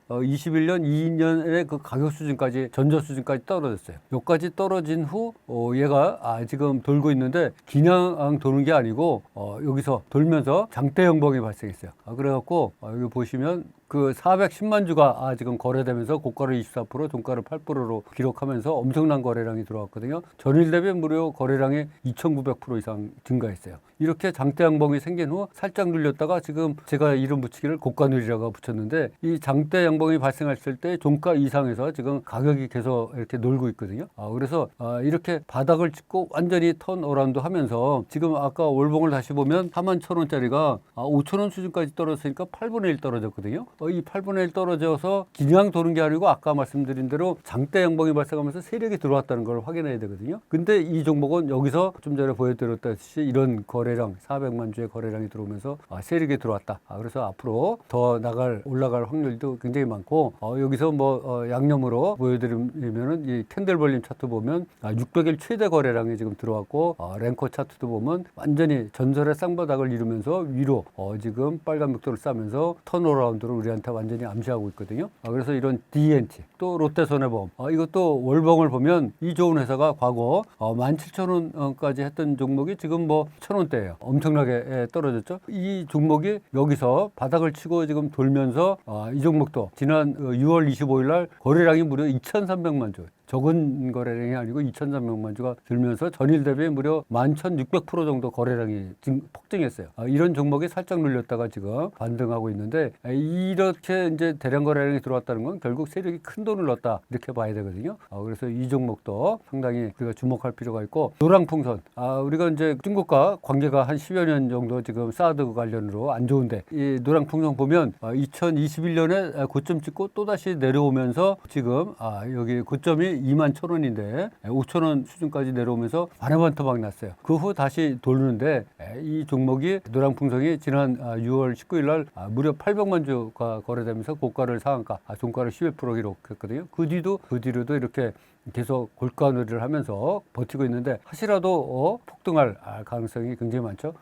21년, 22년의 그 가격 수준까지 전저 수준까지 떨어졌어요. 여기까지 떨어진 후 얘가 지금 돌고 있는데 그냥 도는 게 아니고 여기서 돌면서 장대 형봉이 발생했어요. 그래갖고 여기 보시면 그 410만 주가 지금 거래되면서 고가를 24%, 종가를 8%로 기록하면서 엄청난 거래량이 들어왔거든요. 전일 대비 무려 거래량이 2,900% 이상 증가했어요. 이렇게 장대 양봉이 생긴 후 살짝 눌렸다가 지금 제가 이름 붙이기를 고가누리라고 붙였는데 이 장대 양봉이 발생했을 때 종가 이상에서 지금 가격이 계속 이렇게 놀고 있거든요. 그래서 이렇게 바닥을 찍고 완전히 턴 어라운드 하면서 지금 아까 월봉을 다시 보면 41,000원짜리가 5,000원 수준까지 떨어졌으니까 8분의 1 떨어졌거든요. 이 8분의 1 떨어져서 그냥 도는 게 아니고 아까 말씀드린 대로 장대 양봉이 발생하면서 세력이 들어왔다는 걸 확인해야 되거든요. 근데 이 종목은 여기서 좀 전에 보여드렸다시피 이런 거래량 400만 주의 거래량이 들어오면서 세력이 들어왔다. 그래서 앞으로 더 올라갈 확률도 굉장히 많고 여기서 뭐 양념으로 보여드리면은 이 캔들 볼륨 차트 보면 600일 최대 거래량이 지금 들어왔고 랭커 차트도 보면 완전히 전설의 쌍바닥을 이루면서 위로 지금 빨간 벽돌을 쌓으면서 턴어라운드를 우리한테 완전히 암시하고 있거든요. 그래서 이런 DNT 또 롯데손해보험 이것도 월봉을 보면 이 좋은 회사가 과거 17,000원까지 했던 종목이 지금 뭐 1,000원대예요. 엄청나게 떨어졌죠. 이 종목이 여기서 바닥을 치고 지금 돌면서 이 종목도 지난 6월 25일 날 거래량이 무려 2,300만 주. 적은 거래량이 아니고 2,300만 주가 들면서 전일 대비 무려 11,600% 정도 거래량이 폭증했어요. 이런 종목이 살짝 눌렸다가 지금 반등하고 있는데 이렇게 이제 대량 거래량이 들어왔다는 건 결국 세력이 큰 돈을 넣었다 이렇게 봐야 되거든요. 그래서 이 종목도 상당히 우리가 주목할 필요가 있고 노랑풍선 우리가 이제 중국과 관계가 한 10여 년 정도 지금 사드 관련으로 안 좋은데 이 노랑풍선 보면 2021년에 고점 찍고 또다시 내려오면서 지금 여기 고점이 21,000원인데 5,000원 수준까지 내려오면서 반토막 났어요. 그 후 다시 돌는데 이 종목이 노랑풍선이 지난 6월 19일 날 무려 800만 주가 거래되면서 고가를 상한가, 종가를 11% 기록했거든요. 그 뒤로도 이렇게 계속 골가놀이를 하면서 버티고 있는데 하시라도 폭등할 가능성이 굉장히 많죠.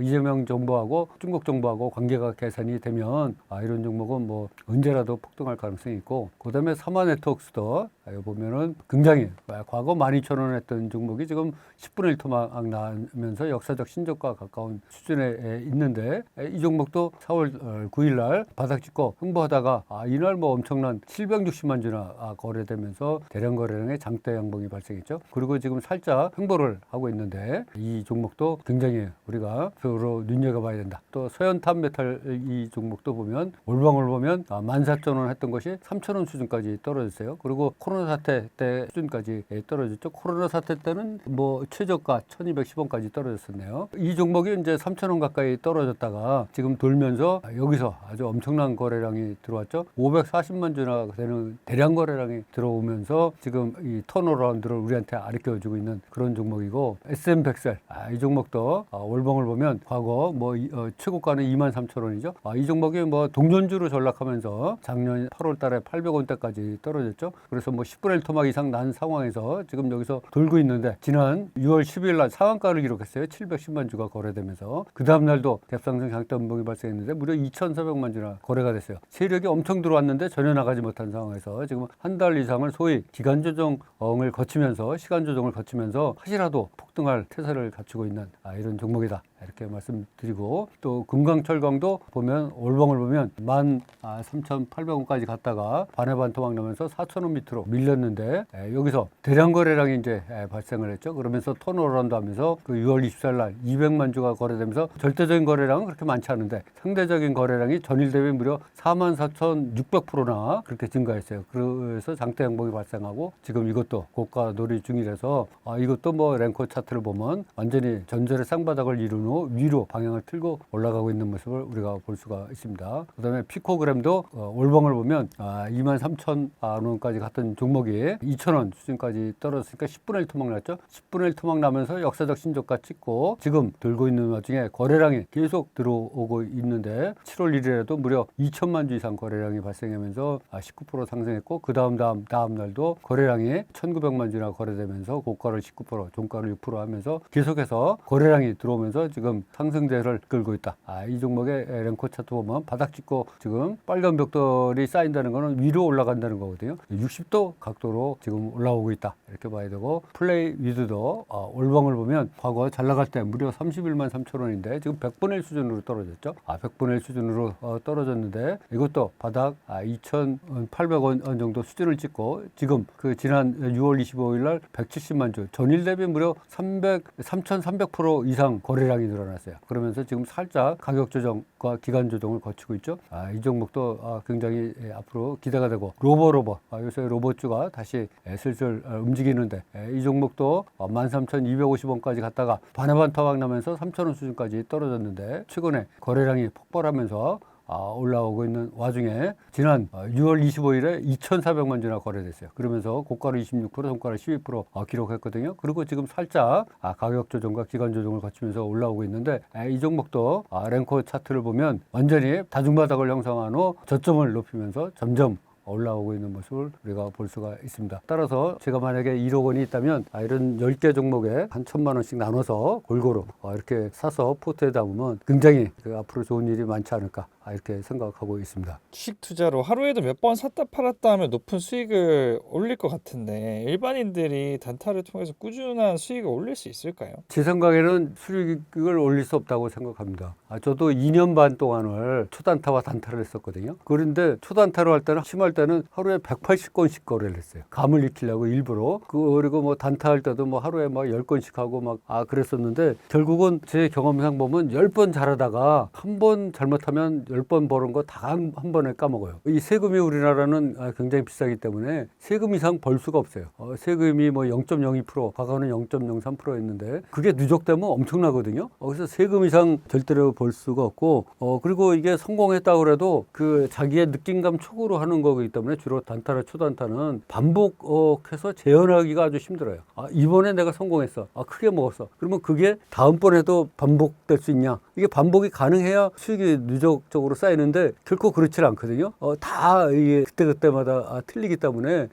이재명 정부하고 중국 정부하고 관계가 개선이 되면 이런 종목은 뭐 언제라도 폭등할 가능성이 있고 그다음에 삼화네트워크스도 보면은 굉장히 과거 12,000원 했던 종목이 지금 10분의 1 토막 나면서 역사적 신저가 가까운 수준에 있는데 이 종목도 4월 9일 날 바닥 찍고 횡보하다가 이날 뭐 엄청난 760만 주나 거래되면서 대량 거래량의 장대 양봉이 발생했죠. 그리고 지금 살짝 횡보를 하고 있는데 이 종목도 굉장히 우리가 서로 눈여겨봐야 된다. 또 서현탄 메탈 이 종목도 보면 월봉을 보면 14,000원 했던 것이 3,000원 수준까지 떨어졌어요. 그리고 코로나 사태 때 수준까지 떨어졌죠. 코로나 사태 때는 뭐 최저가 1,210원까지 떨어졌었네요. 이 종목이 이제 3,000원 가까이 떨어졌다가 지금 돌면서 여기서 아주 엄청난 거래량이 들어왔죠. 540만 주나 되는 대량 거래량이 들어오면서 지금 이 턴어라운드를 우리한테 가르쳐주고 있는 그런 종목이고 SM100셀 이 종목도 월봉을 보면 과거 뭐 최고가는 23,000원이죠. 이 종목이 뭐 동전주로 전락하면서 작년 8월 달에 800원대까지 떨어졌죠. 그래서 뭐 10분의 1 토막 이상 난 상황에서 지금 여기서 돌고 있는데 지난 6월 12일 날 상한가를 기록했어요. 710만 주가 거래되면서 그 다음 날도 갭상승 장대 음봉이 발생했는데 무려 2,400만 주나 거래가 됐어요. 세력이 엄청 들어왔는데 전혀 나가지 못한 상황에서 지금 한 달 이상을 소위 기간 조정을 거치면서 시간 조정을 거치면서 하시라도 폭등할 태세를 갖추고 있는 이런 종목이다. 이렇게 말씀드리고 또 금강철강도 보면 월봉을 보면 13,800원까지 갔다가 반의 토막 나면서 4,000원 밑으로 밀렸는데 여기서 대량 거래량이 이제 발생을 했죠. 그러면서 턴어라운드 하면서 그 6월 24일 날 200만 주가 거래되면서 절대적인 거래량은 그렇게 많지 않은데 상대적인 거래량이 전일 대비 무려 44,600%나 그렇게 증가했어요. 그래서 장대 양봉이 발생하고 지금 이것도 고가 놀이 중이라서 이것도 뭐 랭커 차트를 보면 완전히 전절의 쌍바닥을 이룬 후 위로 방향을 틀고 올라가고 있는 모습을 우리가 볼 수가 있습니다. 그 다음에 피코그램도 월봉을 보면 23,000원까지 갔던 종목이 2,000원 수준까지 떨어졌으니까 10분의 1 토막 났죠. 10분의 1 토막 나면서 역사적 신저가 찍고 지금 들고 있는 와중에 거래량이 계속 들어오고 있는데 7월 1일에도 무려 2천만 주 이상 거래량이 발생하면서 19% 상승했고 그 다음 날도 거래량이 1,900만 주나 거래되면서 고가를 19% 종가를 6% 하면서 계속해서 거래량이 들어오면서 지금 지금 상승세를 끌고 있다. 이 종목의 랭커 차트 보면 바닥 찍고 지금 빨간 벽돌이 쌓인다는 거는 위로 올라간다는 거거든요. 60도 각도로 지금 올라오고 있다. 이렇게 봐야 되고 플레이 위드도 올방을 보면 과거 잘 나갈 때 무려 31만 3천 원인데 지금 100분의 1 수준으로 떨어졌죠. 100분의 1 수준으로 떨어졌는데 이것도 바닥 2,800원 정도 수준을 찍고 지금 그 지난 6월 25일 날 170만 주 전일 대비 무려 3,300% 이상 거래량이 늘어났어요. 그러면서 지금 살짝 가격 조정과 기간 조정을 거치고 있죠. 이 종목도 굉장히 앞으로 기대가 되고 로버 요새 로봇주가 다시 슬슬 움직이는데 이 종목도 13,250원까지 갔다가 반해반 타박 나면서 3,000원 수준까지 떨어졌는데 최근에 거래량이 폭발하면서 올라오고 있는 와중에 지난 6월 25일에 2,400만 주나 거래됐어요. 그러면서 고가로 26%, 종가로 12% 기록했거든요. 그리고 지금 살짝 가격 조정과 기간 조정을 거치면서 올라오고 있는데 이 종목도 랭커 차트를 보면 완전히 다중바닥을 형성한 후 저점을 높이면서 점점 올라오고 있는 모습을 우리가 볼 수가 있습니다. 따라서 제가 만약에 1억 원이 있다면 이런 10개 종목에 한 1,000만 원씩 나눠서 골고루 이렇게 사서 포트에 담으면 굉장히 앞으로 좋은 일이 많지 않을까 이렇게 생각하고 있습니다. 주식 투자로 하루에도 몇 번 샀다 팔았다 하면 높은 수익을 올릴 것 같은데 일반인들이 단타를 통해서 꾸준한 수익을 올릴 수 있을까요? 제 생각에는 수익을 올릴 수 없다고 생각합니다. 저도 2년 반 동안을 초단타와 단타를 했었거든요. 그런데 초단타로 할 때는 심할 때는 하루에 180건씩 거래를 했어요. 감을 익히려고 일부러. 그리고 뭐 단타 할 때도 뭐 하루에 막 10건씩 하고 막 그랬었는데 결국은 제 경험상 보면 10번 잘하다가 한 번 잘못하면 10번 버는 거 다 한 번에 까먹어요. 이 세금이 우리나라는 굉장히 비싸기 때문에 세금 이상 벌 수가 없어요. 세금이 뭐 0.02%, 과거는 0.03%였는데 그게 누적되면 엄청나거든요. 그래서 세금 이상 절대로 벌 수가 없고 그리고 이게 성공했다고 그래도 그 자기의 느낌감 촉으로 하는 거기 때문에 주로 단타나 초단타는 반복해서 재현하기가 아주 힘들어요. 이번에 내가 성공했어. 크게 먹었어. 그러면 그게 다음번에도 반복될 수 있냐? 이게 반복이 가능해야 수익이 누적적으로 쌓이는데 결코 그렇지 않거든요. 다 이게 그때그때마다 틀리기 때문에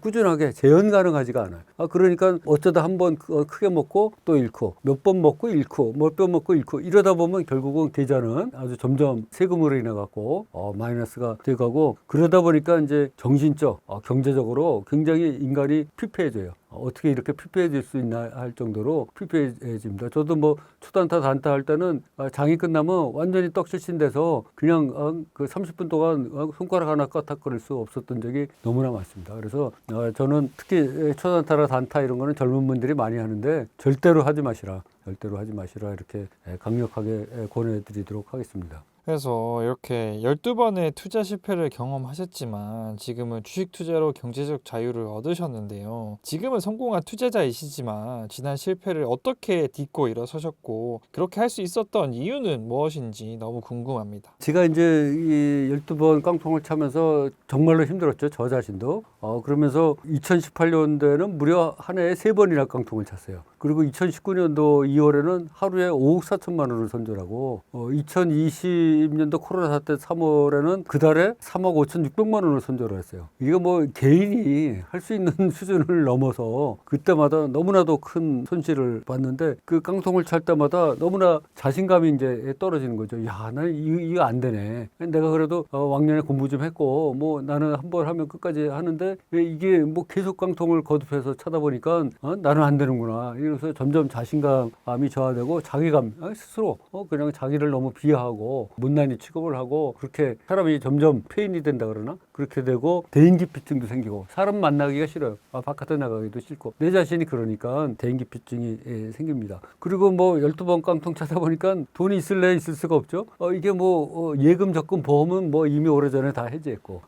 꾸준하게 재현 가능하지가 않아요. 그러니까 어쩌다 한 번 크게 먹고 또 잃고 몇 번 먹고 잃고 몇 번 먹고 잃고 이러다 보면 결국은 계좌는 아주 점점 세금으로 인해 갖고 마이너스가 돼가고 그러다 보니까 이제 정신적 경제적으로 굉장히 인간이 피폐해져요. 어떻게 이렇게 피폐해질 수 있나 할 정도로 피폐해집니다. 저도 뭐 초단타 단타 할 때는 장이 끝나면 완전히 떡실신돼서 그냥 그 30분 동안 손가락 하나 까딱거릴 수 없었던 적이 너무나 많습니다. 그래서 저는 특히 초단타나 단타 이런 거는 젊은 분들이 많이 하는데 절대로 하지 마시라 이렇게 강력하게 권해드리도록 하겠습니다. 그래서 이렇게 12번의 투자 실패를 경험하셨지만 지금은 주식 투자로 경제적 자유를 얻으셨는데요. 지금은 성공한 투자자이시지만 지난 실패를 어떻게 딛고 일어서셨고 그렇게 할 수 있었던 이유는 무엇인지 너무 궁금합니다. 제가 이제 이 12번 깡통을 차면서 정말로 힘들었죠. 저 자신도. 그러면서 2018년도에는 무려 한 해에 3번이나 깡통을 찼어요. 그리고 2019년도 2월에는 하루에 5억 4천만 원을 손절하고 2020년도 코로나 사태 3월에는 그 달에 3억 5천6백만 원을 손절을 했어요. 이게 뭐 개인이 할 수 있는 수준을 넘어서 그때마다 너무나도 큰 손실을 봤는데 그 깡통을 찰 때마다 너무나 자신감이 이제 떨어지는 거죠. 야, 나는 이거 안 되네. 내가 그래도 왕년에 공부 좀 했고 뭐 나는 한 번 하면 끝까지 하는데 왜 이게 뭐 계속 깡통을 거듭해서 차다 보니까 나는 안 되는구나. 그래서 점점 자신감이 저하되고 자기감 스스로 그냥 자기를 너무 비하하고 못난이 취급을 하고 그렇게 사람이 점점 폐인이 된다 그러나 그렇게 되고 대인기피증도 생기고 사람 만나기가 싫어요. 바깥에 나가기도 싫고 내 자신이 그러니까 대인기피증이 생깁니다. 그리고 뭐 12번 깡통 차다 보니까 돈이 있을래 있을 수가 없죠. 이게 뭐 예금 적금 보험은 뭐 이미 오래전에 다 해지했고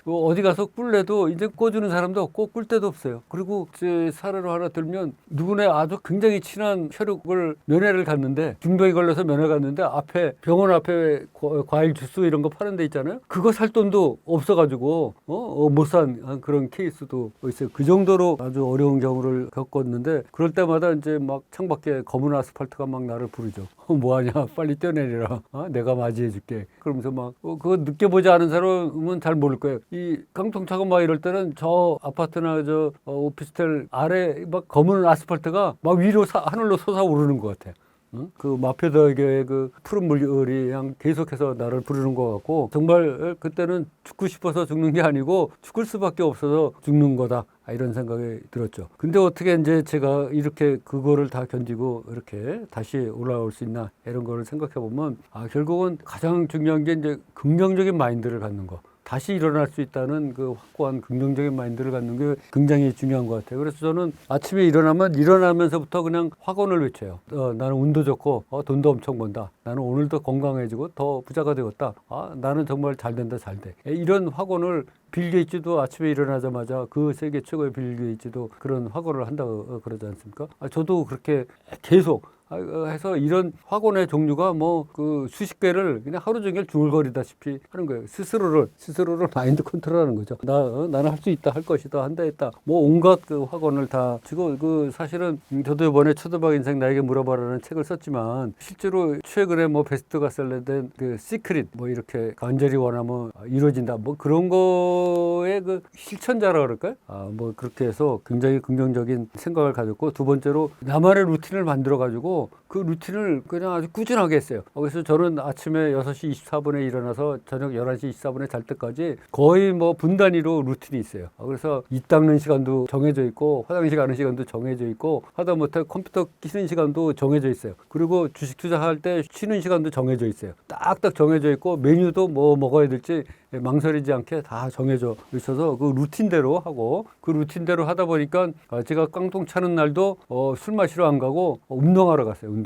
뭐 어디 가서 꿀래도 이제 꿔주는 사람도 없고 꿀 데도 없어요. 그리고 제 사례로 하나 들면 누구네 아주 굉장히 친한 혈육을 면회를 갔는데 중병이 걸려서 면회 갔는데 앞에 병원 앞에 과일 주스 이런 거 파는 데 있잖아요. 그거 살 돈도 없어가지고 못 산 그런 케이스도 있어요. 그 정도로 아주 어려운 경우를 겪었는데 그럴 때마다 이제 막 창밖에 검은 아스팔트가 막 나를 부르죠. 뭐하냐 빨리 뛰어내리라. 내가 맞이해줄게. 그러면서 막 그거 느껴보지 않은 사람은 잘 모를 거예요. 이 깡통 차고 막 이럴 때는 저 아파트나 저 오피스텔 아래 막 검은 아스팔트가 막 위로 하늘로 솟아오르는 것 같아. 응? 그 마표덕의 그 푸른 물이 그냥 계속해서 나를 부르는 것 같고 정말 그때는 죽고 싶어서 죽는 게 아니고 죽을 수밖에 없어서 죽는 거다. 이런 생각이 들었죠. 근데 어떻게 이제 제가 이렇게 그거를 다 견디고 이렇게 다시 올라올 수 있나 이런 거를 생각해 보면 결국은 가장 중요한 게 이제 긍정적인 마인드를 갖는 거. 다시 일어날 수 있다는 그 확고한 긍정적인 마인드를 갖는 게 굉장히 중요한 것 같아요. 그래서 저는 아침에 일어나면 일어나면서부터 그냥 확언을 외쳐요. 나는 운도 좋고 돈도 엄청 번다. 나는 오늘도 건강해지고 더 부자가 되었다. 나는 정말 잘 된다, 잘 돼. 이런 확언을 빌 게이츠도 아침에 일어나자마자 그 세계 최고의 빌 게이츠도 그런 확언을 한다고 그러지 않습니까? 저도 그렇게 계속 해서 이런 확언의 종류가 뭐 그 수십 개를 그냥 하루 종일 중얼거리다시피 하는 거예요. 스스로를 마인드 컨트롤하는 거죠. 나는 할 수 있다, 할 것이다, 한다 했다. 뭐 온갖 그 확언을 다 지고 그 사실은 저도 이번에 초도박 인생 나에게 물어봐라는 책을 썼지만 실제로 최근에 뭐 베스트가셀러된 그 시크릿 뭐 이렇게 간절히 원하면 이루어진다 뭐 그런 거의 그 실천자라 그럴까요? 뭐 그렇게 해서 굉장히 긍정적인 생각을 가졌고 두 번째로 나만의 루틴을 만들어 가지고 그 루틴을 그냥 아주 꾸준하게 했어요. 그래서 저는 아침에 6시 24분에 일어나서 저녁 11시 24분에 잘 때까지 거의 뭐 분 단위로 루틴이 있어요. 그래서 입 닦는 시간도 정해져 있고 화장실 가는 시간도 정해져 있고 하다못해 컴퓨터 키는 시간도 정해져 있어요. 그리고 주식 투자할 때 쉬는 시간도 정해져 있어요. 딱딱 정해져 있고 메뉴도 뭐 먹어야 될지 망설이지 않게 다 정해져 있어서 그 루틴대로 하고 그 루틴대로 하다 보니까 제가 깡통 차는 날도 술 마시러 안 가고 운동하러 갔어요.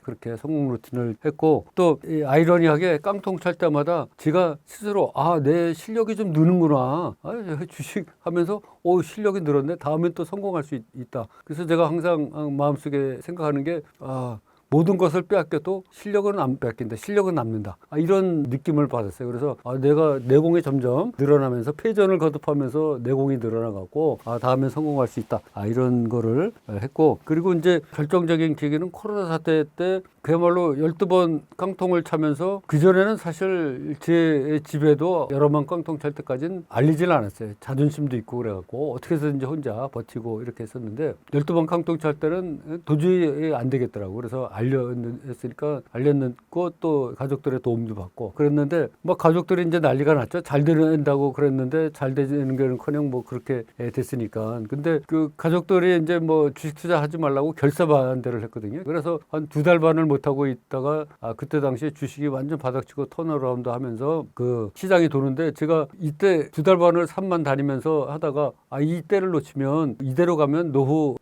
그렇게 성공 루틴을 했고 또 아이러니하게 깡통 찰 때마다 제가 스스로 내 실력이 좀 느는구나. 주식 하면서 실력이 늘었네. 다음엔 또 성공할 수 있다. 그래서 제가 항상 마음속에 생각하는 게 모든 것을 빼앗겨도 실력은 안 빼앗긴다. 실력은 남는다. 이런 느낌을 받았어요. 그래서 내가 내공이 점점 늘어나면서 패전을 거듭하면서 내공이 늘어나갖고 다음에 성공할 수 있다. 이런 거를 했고 그리고 이제 결정적인 계기는 코로나 사태 때 그야말로 12번 깡통을 차면서 그전에는 사실 제 집에도 여러 번 깡통 찰 때까지는 알리질 않았어요. 자존심도 있고 그래갖고 어떻게 해서든지 혼자 버티고 이렇게 했었는데 12번 깡통 찰 때는 도저히 안 되겠더라고요. 그래서 알렸고 또 가족들의 도움도 받고 그랬는데 뭐 가족들이 이제 난리가 났죠. 잘 된다고 그랬는데 잘 되는 게는커녕 뭐 그렇게 됐으니까. 근데 그 가족들이 이제 뭐 주식 투자하지 말라고 결사반대를 했거든요. 그래서 한 2달 반을 못 하고 있다가 그때 당시에 주식이 완전 바닥치고 턴어라운드 하면서 그 시장이 도는데 제가 이때 2달 반을 산만 다니면서 하다가 이때를 놓치면 이대로 가면 노후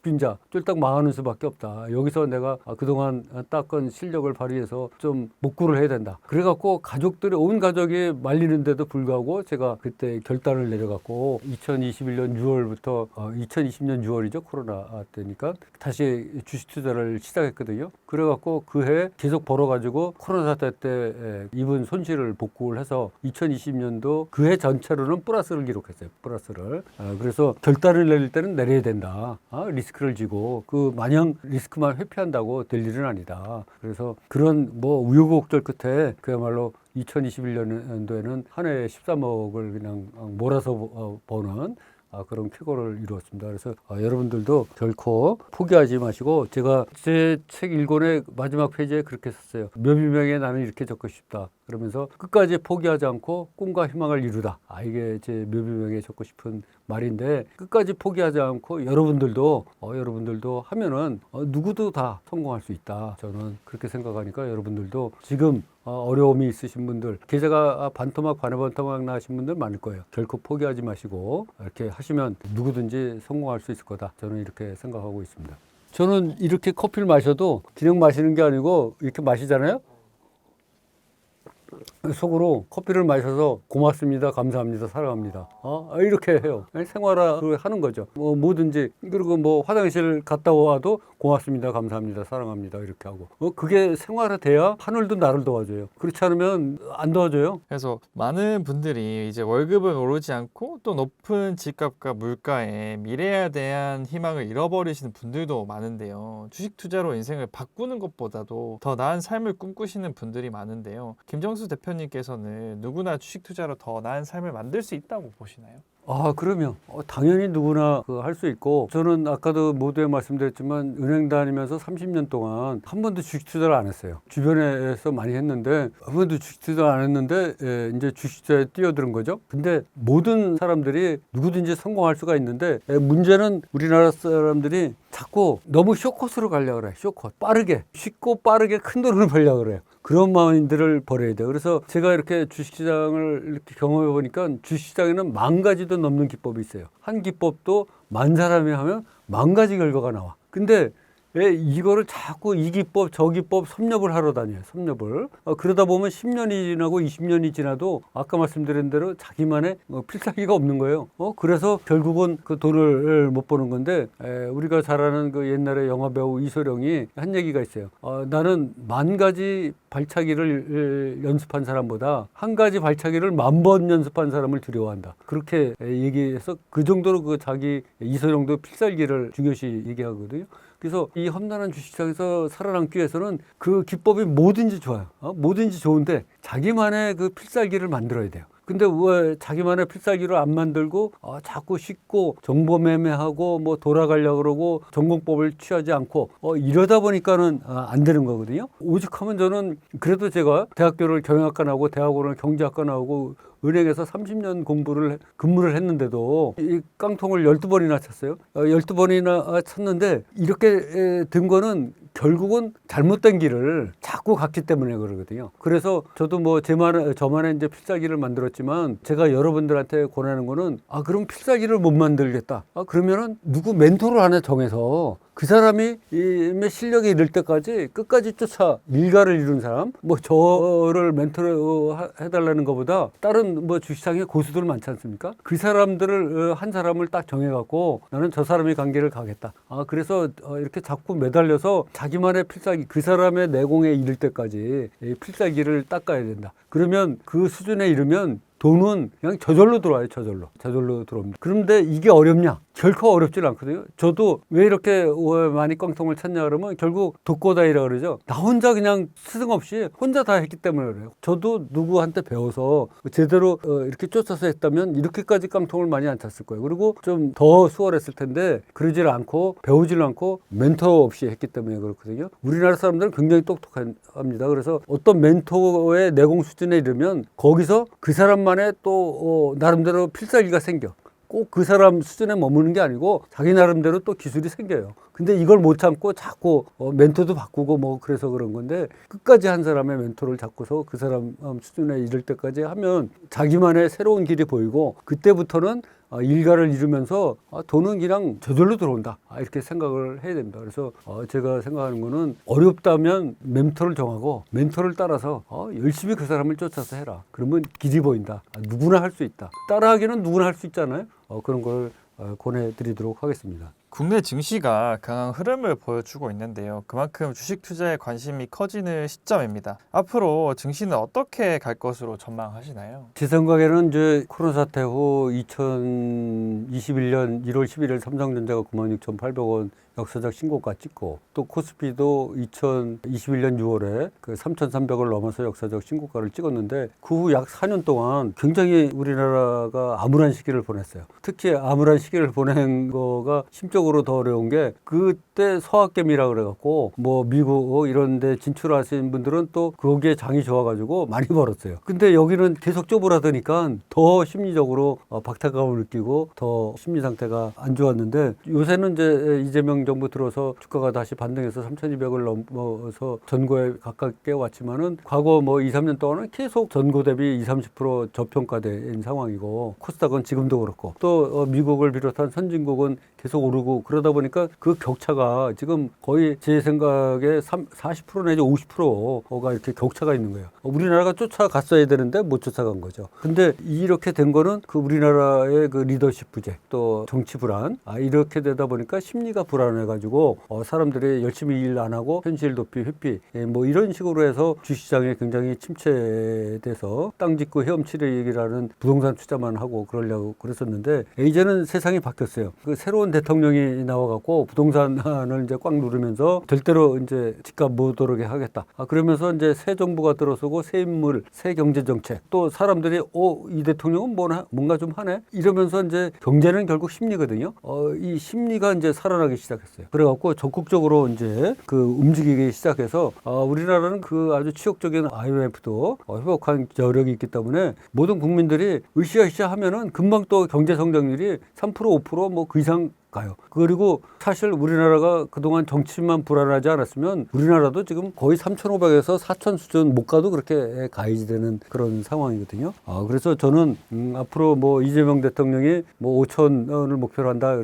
빈자 쫄딱 망하는 수밖에 없다. 여기서 내가 그동안 닦은 실력을 발휘해서 좀 복구를 해야 된다. 그래갖고 가족들이 온 가족이 말리는데도 불구하고 제가 그때 결단을 내려갖고 2021년 6월부터 2020년 6월이죠. 코로나 때니까 다시 주식 투자를 시작했거든요. 그래갖고 그 해 계속 벌어가지고 코로나 사태 때 입은 손실을 복구를 해서 2020년도 그 해 전체로는 플러스를 기록했어요. 플러스를. 그래서 결단을 내릴 때는 내려야 된다. 리스크를 지고 그 마냥 리스크만 회피한다고 될 일은 아니다. 그래서 그런 뭐 우여곡절 끝에 그야말로 2021년도에는 한 해에 13억을 그냥 몰아서 버는 그런 쾌거를 이루었습니다. 그래서 여러분들도 결코 포기하지 마시고 제가 제 책 1권의 마지막 페이지에 그렇게 썼어요. 묘비명에 나는 이렇게 적고 싶다. 그러면서 끝까지 포기하지 않고 꿈과 희망을 이루다. 이게 제 묘비명에 적고 싶은 말인데 끝까지 포기하지 않고 여러분들도 하면은 누구도 다 성공할 수 있다. 저는 그렇게 생각하니까 여러분들도 지금 어려움이 있으신 분들, 계좌가 반토막 반토막 나신 분들 많을 거예요. 결코 포기하지 마시고 이렇게 하시면 누구든지 성공할 수 있을 거다. 저는 이렇게 생각하고 있습니다. 저는 이렇게 커피를 마셔도 그냥 마시는 게 아니고 이렇게 마시잖아요. 속으로 커피를 마셔서 고맙습니다, 감사합니다, 사랑합니다. 이렇게 해요. 생활을 하는 거죠. 뭐든지. 그리고 뭐 화장실 갔다 와도 고맙습니다, 감사합니다, 사랑합니다 이렇게 하고. 그게 생활화돼야 하늘도 나를 도와줘요. 그렇지 않으면 안 도와줘요. 그래서 많은 분들이 이제 월급은 오르지 않고 또 높은 집값과 물가에 미래에 대한 희망을 잃어버리시는 분들도 많은데요. 주식 투자로 인생을 바꾸는 것보다도 더 나은 삶을 꿈꾸시는 분들이 많은데요. 김정수 대표님께서는 누구나 주식 투자로 더 나은 삶을 만들 수 있다고 보시나요? 그러면 당연히 누구나 할 수 있고, 저는 아까도 모두에 말씀드렸지만 은행 다니면서 30년 동안 한 번도 주식 투자를 안 했어요. 주변에서 많이 했는데 한 번도 주식 투자를 안 했는데 이제 주식 투자에 뛰어드는 거죠. 근데 모든 사람들이 누구든지 성공할 수가 있는데 문제는 우리나라 사람들이 자꾸 너무 쇼컷으로 가려고 그래. 쇼컷. 빠르게 쉽고 빠르게 큰 돈을 벌려고 그래요. 그런 마인드를 버려야 돼요. 그래서 제가 이렇게 주식시장을 이렇게 경험해 보니까 주식시장에는 10,000가지도 넘는 기법이 있어요. 한 기법도 10,000사람이 하면 10,000가지 결과가 나와. 근데 왜 이거를 자꾸 이 기법 저 기법 섭렵을 하러 다녀요. 섭렵을. 그러다 보면 10년이 지나고 20년이 지나도 아까 말씀드린 대로 자기만의 필살기가 없는 거예요. 그래서 결국은 그 돈을 못 버는 건데, 우리가 잘 아는 그 옛날에 영화 배우 이소룡이 한 얘기가 있어요. 나는 10,000가지 발차기를 연습한 사람보다 한 가지 발차기를 10,000번 연습한 사람을 두려워한다. 그렇게 얘기해서 그 정도로 그 자기 이소룡도 필살기를 중요시 얘기하거든요. 그래서 이 험난한 주식시장에서 살아남기 위해서는 그 기법이 뭐든지 좋아요. 뭐든지 좋은데 자기만의 그 필살기를 만들어야 돼요. 근데 왜 자기만의 필살기를 안 만들고 자꾸 쉽고 정보 매매하고 뭐 돌아가려고 그러고 전공법을 취하지 않고 이러다 보니까는 안 되는 거거든요. 오죽하면 저는 그래도 제가 대학교를 경영학과 나오고 대학원을 경제학과 나오고 은행에서 30년 근무를 했는데도 이 깡통을 12번이나 쳤어요. 12번이나 쳤는데 이렇게 된 거는 결국은 잘못된 길을 자꾸 갔기 때문에 그러거든요. 그래서 저도 뭐 저만의 이제 필살기를 만들었지만 제가 여러분들한테 권하는 거는 그럼 필살기를 못 만들겠다. 그러면은 누구 멘토를 하나 정해서 그 사람이 이 실력에 이를 때까지 끝까지 쫓아 일가를 이룬 사람, 뭐 저를 멘토로 해달라는 것보다 다른 뭐 주식시장에 고수들 많지 않습니까? 그 사람들을 한 사람을 딱 정해갖고 나는 저 사람의 관계를 가겠다. 그래서 이렇게 자꾸 매달려서 자기만의 필살기, 그 사람의 내공에 이를 때까지 이 필살기를 닦아야 된다. 그러면 그 수준에 이르면 돈은 그냥 저절로 들어와요. 저절로 들어옵니다. 그런데 이게 어렵냐? 결코 어렵지 않거든요. 저도 왜 이렇게 많이 깡통을 찼냐 그러면 결국 독고다이라 그러죠. 나 혼자 그냥 스승없이 혼자 다 했기 때문에 그래요. 저도 누구한테 배워서 제대로 이렇게 쫓아서 했다면 이렇게까지 깡통을 많이 안 찼을 거예요. 그리고 좀 더 수월했을 텐데 그러질 않고 배우질 않고 멘토 없이 했기 때문에 그렇거든요. 우리나라 사람들은 굉장히 똑똑합니다. 그래서 어떤 멘토의 내공 수준에 이르면 거기서 그 사람만의 또 나름대로 필살기가 생겨. 꼭 그 사람 수준에 머무는 게 아니고 자기 나름대로 또 기술이 생겨요. 근데 이걸 못 참고 자꾸 멘토도 바꾸고 뭐 그래서 그런 건데, 끝까지 한 사람의 멘토를 잡고서 그 사람 수준에 이를 때까지 하면 자기만의 새로운 길이 보이고 그때부터는 일가를 이루면서 돈은 그냥 저절로 들어온다. 이렇게 생각을 해야 됩니다. 그래서 제가 생각하는 거는 어렵다면 멘토를 정하고 멘토를 따라서 열심히 그 사람을 쫓아서 해라. 그러면 길이 보인다. 누구나 할 수 있다. 따라하기는 누구나 할 수 있잖아요. 그런 걸 권해드리도록 하겠습니다. 국내 증시가 강한 흐름을 보여주고 있는데요. 그만큼 주식 투자에 관심이 커지는 시점입니다. 앞으로 증시는 어떻게 갈 것으로 전망하시나요? 제 생각에는 이제 코로나 사태 후 2021년 1월 11일 삼성전자가 96,800원 역사적 신고가 찍고, 또 코스피도 2021년 6월에 그 3,300을 넘어서 역사적 신고가를 찍었는데, 그 후 약 4년 동안 굉장히 우리나라가 암울한 시기를 보냈어요. 특히 암울한 시기를 보낸 거가 심적으로 더 어려운 게, 그때 서학개미라 그래갖고 뭐 미국 이런 데 진출하신 분들은 또 거기에 장이 좋아가지고 많이 벌었어요. 근데 여기는 계속 쪼그라드니까 더 심리적으로 박탈감을 느끼고 더 심리 상태가 안 좋았는데, 요새는 이제 이재명 정부 들어서 주가가 다시 반등해서 3,200을 넘어서 전고에 가깝게 왔지만은 과거 뭐 2, 3년 동안은 계속 전고 대비 20, 30% 저평가된 상황이고, 코스닥은 지금도 그렇고 또 미국을 비롯한 선진국은 계속 오르고, 그러다 보니까 그 격차가 지금 거의 제 생각에 40% 내지 50%가 이렇게 격차가 있는 거예요. 우리나라가 쫓아갔어야 되는데 못 쫓아간 거죠. 근데 이렇게 된 거는 그 우리나라의 그 리더십 부재, 또 정치 불안, 이렇게 되다 보니까 심리가 불안해가지고 사람들이 열심히 일 안 하고 현실 도피, 회피, 뭐 이런 식으로 해서 주시장에 굉장히 침체돼서 땅 짓고 헤엄치기라는 부동산 투자만 하고 그러려고 그랬었는데, 이제는 세상이 바뀌었어요. 그 새로운 대통령이 대통령이 나와갖고 부동산을 이제 꽉 누르면서 절대로 이제 집값 못 오르게 하겠다. 그러면서 이제 새 정부가 들어서고 새 인물, 새 경제 정책, 또 사람들이 이 대통령은 뭔가 좀 하네 이러면서 이제 경제는 결국 심리거든요. 이 심리가 이제 살아나기 시작했어요. 그래갖고 적극적으로 이제 그 움직이기 시작해서 우리나라는 그 아주 치욕적인 IMF도 회복한 저력이 있기 때문에 모든 국민들이 으쌰으쌰 하면은 금방 또 경제 성장률이 3% 5% 뭐 그 이상 가요. 그리고 사실 우리나라가 그동안 정치만 불안하지 않았으면 우리나라도 지금 거의 3,500에서 4,000 수준 못 가도 그렇게 가야지 되는 그런 상황이거든요. 그래서 저는 앞으로 뭐 이재명 대통령이 뭐 5,000을 목표로 한다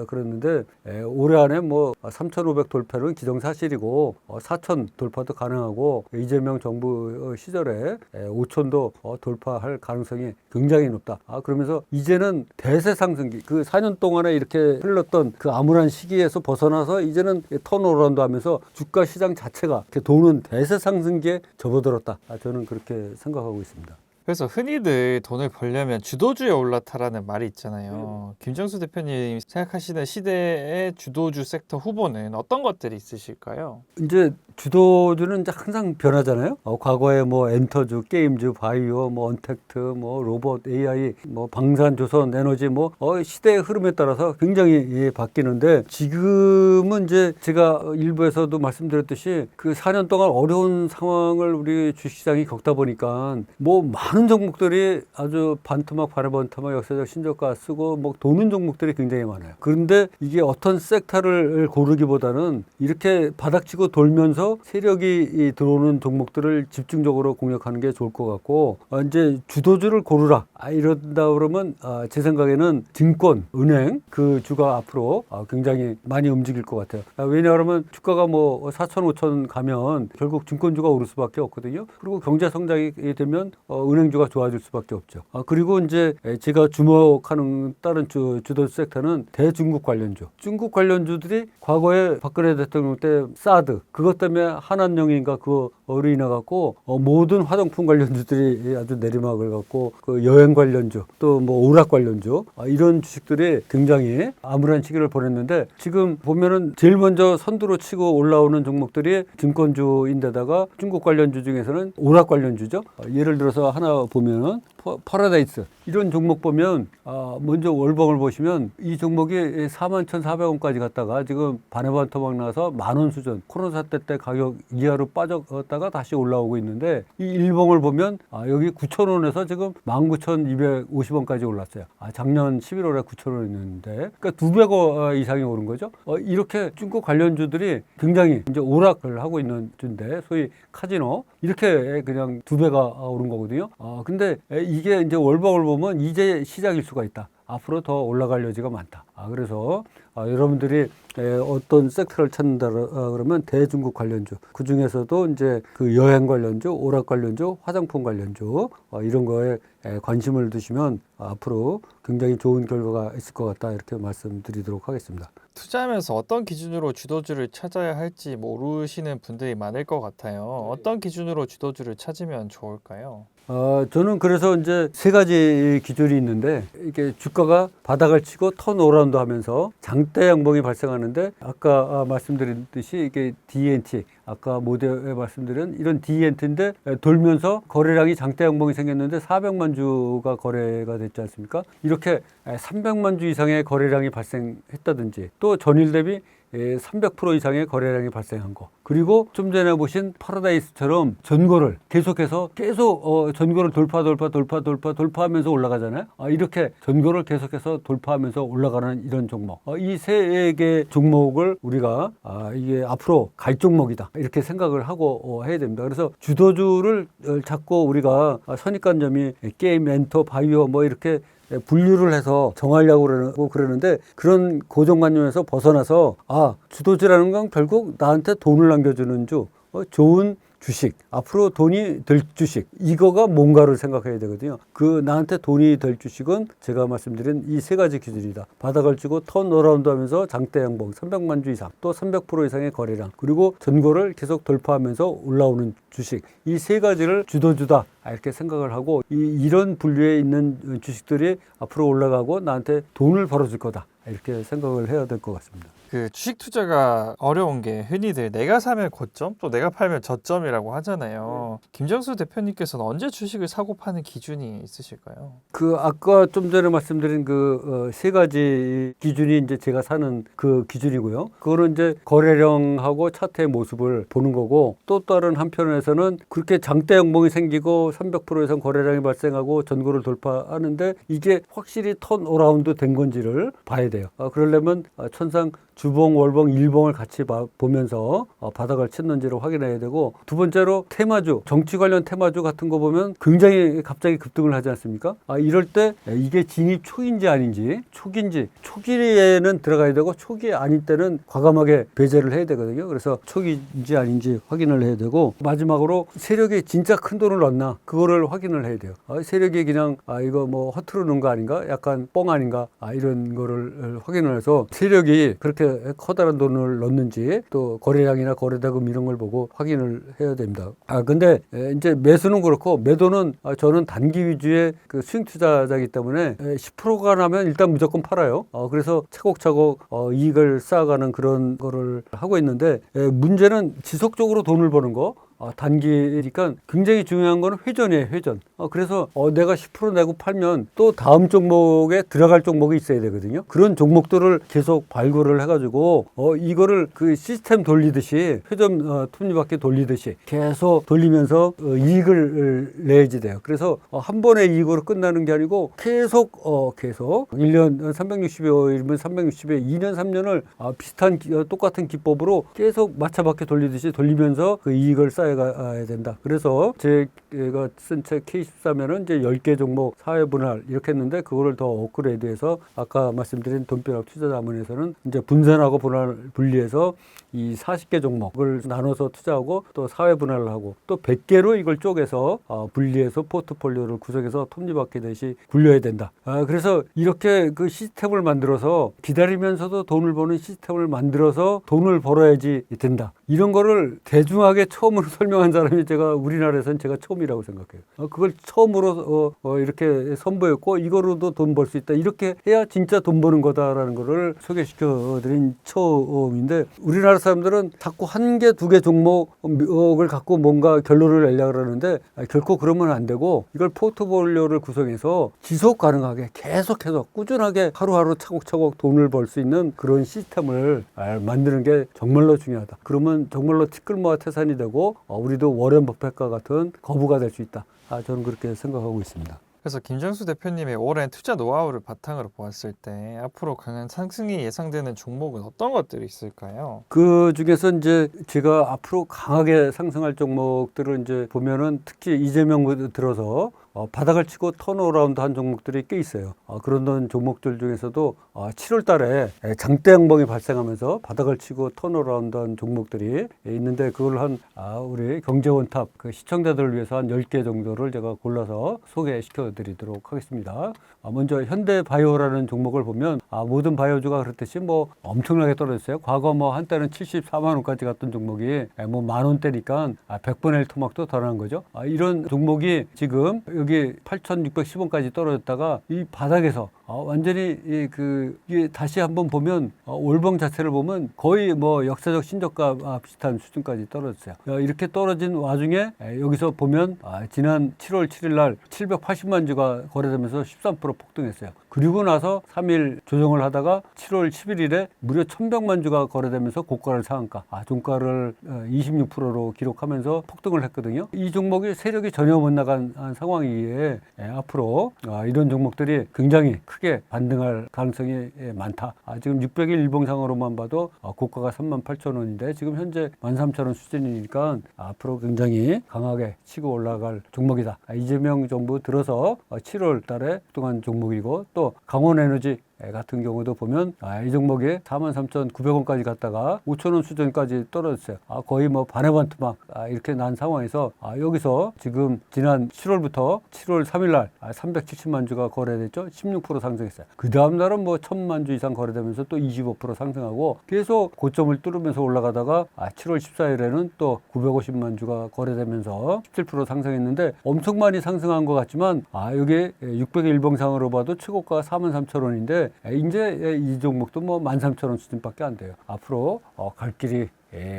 그랬는데 올해 안에 뭐 3,500 돌파는 기정사실이고 4,000 돌파도 가능하고 이재명 정부 시절에 5,000도 돌파할 가능성이 굉장히 높다. 그러면서 이제는 대세 상승기 그 4년 동안에 이렇게 흘렀던 그 암울한 시기에서 벗어나서 이제는 턴어라운드 하면서 주가 시장 자체가 이렇게 도는 대세 상승기에 접어들었다. 저는 그렇게 생각하고 있습니다. 그래서 흔히들 돈을 벌려면 주도주에 올라타라는 말이 있잖아요. 김정수 대표님 생각하시는 시대의 주도주 섹터 후보는 어떤 것들이 있으실까요? 이제 주도주는 이제 항상 변하잖아요. 과거에 뭐 엔터주, 게임주, 바이오, 뭐 언택트, 뭐 로봇, AI, 뭐 방산, 조선, 에너지 뭐 시대의 흐름에 따라서 굉장히 바뀌는데 지금은 이제 제가 일부에서도 말씀드렸듯이 그 4년 동안 어려운 상황을 우리 주식시장이 겪다 보니까 뭐 많은 종목들이 아주 반토막, 반토막 역사적 신저가 쓰고 뭐 도는 종목들이 굉장히 많아요. 그런데 이게 어떤 섹터를 고르기보다는 이렇게 바닥치고 돌면서 세력이 들어오는 종목들을 집중적으로 공략하는 게 좋을 것 같고 이제 주도주를 고르라 이런다 그러면 제 생각에는 증권, 은행 그 주가 앞으로 굉장히 많이 움직일 것 같아요. 왜냐하면 주가가 뭐 4천, 5천 가면 결국 증권주가 오를 수밖에 없거든요. 그리고 경제 성장이 되면 은행주가 좋아질 수밖에 없죠. 그리고 이제 제가 주목하는 다른 주도 섹터는 대중국 관련주. 중국 관련주들이 과거에 박근혜 대통령 때 사드 그것 때문에 한한령인가 그거로 인해 갖고 모든 화장품 관련주들이 아주 내리막을 갖고 그 여행 관련주 또 뭐 오락 관련주 이런 주식들이 굉장히 암울한 시기를 보냈는데 지금 보면은 제일 먼저 선두로 치고 올라오는 종목들이 증권주인데다가 중국 관련주 중에서는 오락 관련주죠. 예를 들어서 하나 보면은 파라다이스 이런 종목 보면 먼저 월봉을 보시면 이 종목이 41,400원까지 갔다가 지금 반토막 나서 10,000원 수준 코로나 사태 때 가격 이하로 빠졌다가 다시 올라오고 있는데 이 일봉을 보면 여기 9,000원에서 지금 19,250원까지 올랐어요. 작년 11월에 9,000원이었는데 그러니까 200원 이상이 오른 거죠. 이렇게 중국 관련주들이 굉장히 이제 오락을 하고 있는 주인데 소위 카지노 이렇게 그냥 2배가 오른 거거든요. 근데 이게 이제 월봉을 보면 이제 시작일 수가 있다. 앞으로 더 올라갈 여지가 많다. 그래서 여러분들이 어떤 섹터를 찾는다 그러면 대중국 관련주 그 중에서도 이제 그 여행 관련주, 오락 관련주, 화장품 관련주 이런 거에 관심을 두시면 앞으로 굉장히 좋은 결과가 있을 것 같다 이렇게 말씀드리도록 하겠습니다. 투자하면서 어떤 기준으로 주도주를 찾아야 할지 모르시는 분들이 많을 것 같아요. 어떤 기준으로 주도주를 찾으면 좋을까요? 저는 그래서 이제 세 가지 기준이 있는데 이게 주가가 바닥을 치고 턴어라운드 하면서 장대 양봉이 발생하는데 아까 말씀드렸듯이 이게 DNT 아까 모델에 말씀드린 이런 DNT인데 돌면서 거래량이 장대 양봉이 생겼는데 400만 주가 거래가 됐지 않습니까? 이렇게 300만 주 이상의 거래량이 발생했다든지 또 전일 대비 300% 이상의 거래량이 발생한 거. 그리고 좀 전에 보신 파라다이스처럼 전고를 계속 전고를 돌파하면서 올라가잖아요. 이렇게 전고를 계속해서 돌파하면서 올라가는 이런 종목. 이 세 개 종목을 우리가 이게 앞으로 갈 종목이다. 이렇게 생각을 하고 해야 됩니다. 그래서 주도주를 찾고 우리가 선입관점이 게임, 엔터, 바이오 뭐 이렇게 분류를 해서 정하려고 그러는데 그런 고정관념에서 벗어나서 주도주라는 건 결국 나한테 돈을 남겨주는 좋은 주식, 앞으로 돈이 될 주식 이거가 뭔가를 생각해야 되거든요. 그 나한테 돈이 될 주식은 제가 말씀드린 이 세 가지 기준이다. 바닥을 치고 턴어라운드 하면서 장대 양봉 300만 주 이상 또 300% 이상의 거래량 그리고 전고를 계속 돌파하면서 올라오는 주식 이 세 가지를 주도주다 이렇게 생각을 하고 이런 분류에 있는 주식들이 앞으로 올라가고 나한테 돈을 벌어줄 거다. 이렇게 생각을 해야 될 것 같습니다. 그 주식 투자가 어려운 게 흔히들 내가 사면 고점 또 내가 팔면 저점이라고 하잖아요. 김정수 대표님께서는 언제 주식을 사고 파는 기준이 있으실까요? 그 아까 좀 전에 말씀드린 그 세 가지 기준이 이제 제가 사는 그 기준이고요. 그거는 이제 거래량하고 차트의 모습을 보는 거고, 또 다른 한편에서는 그렇게 장대 양봉이 생기고 300% 이상 거래량이 발생하고 전고를 돌파하는데 이게 확실히 턴어라운드 된 건지를 봐야 돼요. 그러려면 천상 주봉, 월봉, 일봉을 같이 보면서 바닥을 쳤는지를 확인해야 되고, 두 번째로 테마주, 정치 관련 테마주 같은 거 보면 굉장히 갑자기 급등을 하지 않습니까? 이럴 때 이게 진입 초인지 아닌지, 초기인지, 초기에는 들어가야 되고 초기 아닐 때는 과감하게 배제를 해야 되거든요. 그래서 초기인지 아닌지 확인을 해야 되고, 마지막으로 세력이 진짜 큰 돈을 넣나 그거를 확인을 해야 돼요. 세력이 그냥 이거 뭐 허투루 넣은 거 아닌가, 약간 뻥 아닌가, 이런 거를 확인을 해서 세력이 그렇게 커다란 돈을 넣는지, 또 거래량이나 거래대금 이런 걸 보고 확인을 해야 됩니다. 근데 이제 매수는 그렇고, 매도는 저는 단기 위주의 그 수익 투자자이기 때문에 10%가 나면 일단 무조건 팔아요. 그래서 차곡차곡 이익을 쌓아가는 그런 거를 하고 있는데, 문제는 지속적으로 돈을 버는 거, 단기니까 굉장히 중요한 거는 회전이에요, 회전. 그래서 내가 10% 내고 팔면 또 다음 종목에 들어갈 종목이 있어야 되거든요. 그런 종목들을 계속 발굴을 해가지고 이거를 그 시스템 돌리듯이, 회전 톱니바퀴 돌리듯이 계속 돌리면서 이익을 내야지 돼요. 그래서 한 번의 이익으로 끝나는 게 아니고 계속 1년 365일이면 360일 2년 3년을 비슷한 똑같은 기법으로 계속 마차바퀴 돌리듯이 돌리면서 그 이익을 쌓아가야 된다. 그래서 제가 쓴 책 K14면은 이제 10개 종목 사회 분할 이렇게 했는데, 그거를 더 업그레이드해서 아까 말씀드린 돈벼락 투자자문에서는 이제 분산하고 분리해서 이 40개 종목을 나눠서 투자하고 또 사회 분할을 하고 또 100개로 이걸 쪼개서 분리해서 포트폴리오를 구성해서 톱니바퀴듯이 굴려야 된다. 그래서 이렇게 그 시스템을 만들어서 기다리면서도 돈을 버는 시스템을 만들어서 돈을 벌어야지 된다. 이런 거를 대중하게 처음으로 설명한 사람이 우리나라에서는 제가 처음이라고 생각해요. 그걸 처음으로 이렇게 선보였고, 이거로도 돈 벌 수 있다. 이렇게 해야 진짜 돈 버는 거다라는 거를 소개시켜드린 처음인데, 우리나라 사람들은 자꾸 한 개, 두 개 종목을 갖고 뭔가 결론을 내려고 그러는데, 결코 그러면 안 되고, 이걸 포트폴리오를 구성해서 지속 가능하게 계속해서 꾸준하게 하루하루 차곡차곡 돈을 벌 수 있는 그런 시스템을 만드는 게 정말로 중요하다. 그러면 정말로 티끌모아 태산이 되고 우리도 워렌 버핏과 같은 거부가 될 수 있다. 저는 그렇게 생각하고 있습니다. 그래서 김정수 대표님의 오랜 투자 노하우를 바탕으로 보았을 때 앞으로 강한 상승이 예상되는 종목은 어떤 것들이 있을까요? 그 중에서 이제 제가 앞으로 강하게 상승할 종목들을 이제 보면은, 특히 이재명 들어서 바닥을 치고 턴어라운드 한 종목들이 꽤 있어요. 그런 종목들 중에서도 7월 달에 장대 양봉이 발생하면서 바닥을 치고 턴어라운드 한 종목들이 있는데, 그걸 우리 경제원탑 그 시청자들을 위해서 한 10개 정도를 제가 골라서 소개시켜 드리도록 하겠습니다. 먼저 현대바이오라는 종목을 보면 모든 바이오주가 그렇듯이 뭐 엄청나게 떨어졌어요. 과거 뭐 한때는 74만 원까지 갔던 종목이 뭐 만 원대니까 100분의 1 토막도 더 난 거죠. 이런 종목이 지금 여기 8,610원까지 떨어졌다가 이 바닥에서 완전히 이게 다시 한번 보면 월봉 자체를 보면 거의 뭐 역사적 신저가 비슷한 수준까지 떨어졌어요. 이렇게 떨어진 와중에 여기서 보면 지난 7월 7일 날 780만 주가 거래되면서 13% 폭등했어요. 그리고 나서 3일 조정을 하다가 7월 11일에 무려 1,100만 주가 거래되면서 고가를 상한가, 종가를 26%로 기록하면서 폭등을 했거든요. 이 종목이 세력이 전혀 못 나간 상황이기에 앞으로 이런 종목들이 굉장히 크게 반등할 가능성이 많다. 지금 600일 일봉상으로만 봐도 고가가 38,000원인데 지금 현재 13,000원 수준이니까 앞으로 굉장히 강하게 치고 올라갈 종목이다. 이재명 정부 들어서 7월 달에 폭등한 종목이고, 또 강원에너지 같은 경우도 보면 이 종목이 43,900원까지 갔다가 5,000원 수준까지 떨어졌어요. 거의 뭐 반의 반 토막 이렇게 난 상황에서 여기서 지금 지난 7월부터 7월 3일 날 370만 주가 거래됐죠. 16% 상승했어요. 그 다음 날은 뭐 1,000만 주 이상 거래되면서 또 25% 상승하고 계속 고점을 뚫으면서 올라가다가 7월 14일에는 또 950만 주가 거래되면서 17% 상승했는데 엄청 많이 상승한 것 같지만 여기 600일 일봉상으로 봐도 최고가가 43,000원인데 이제 이 종목도 뭐 13,000원 수준밖에 안 돼요. 앞으로 갈 길이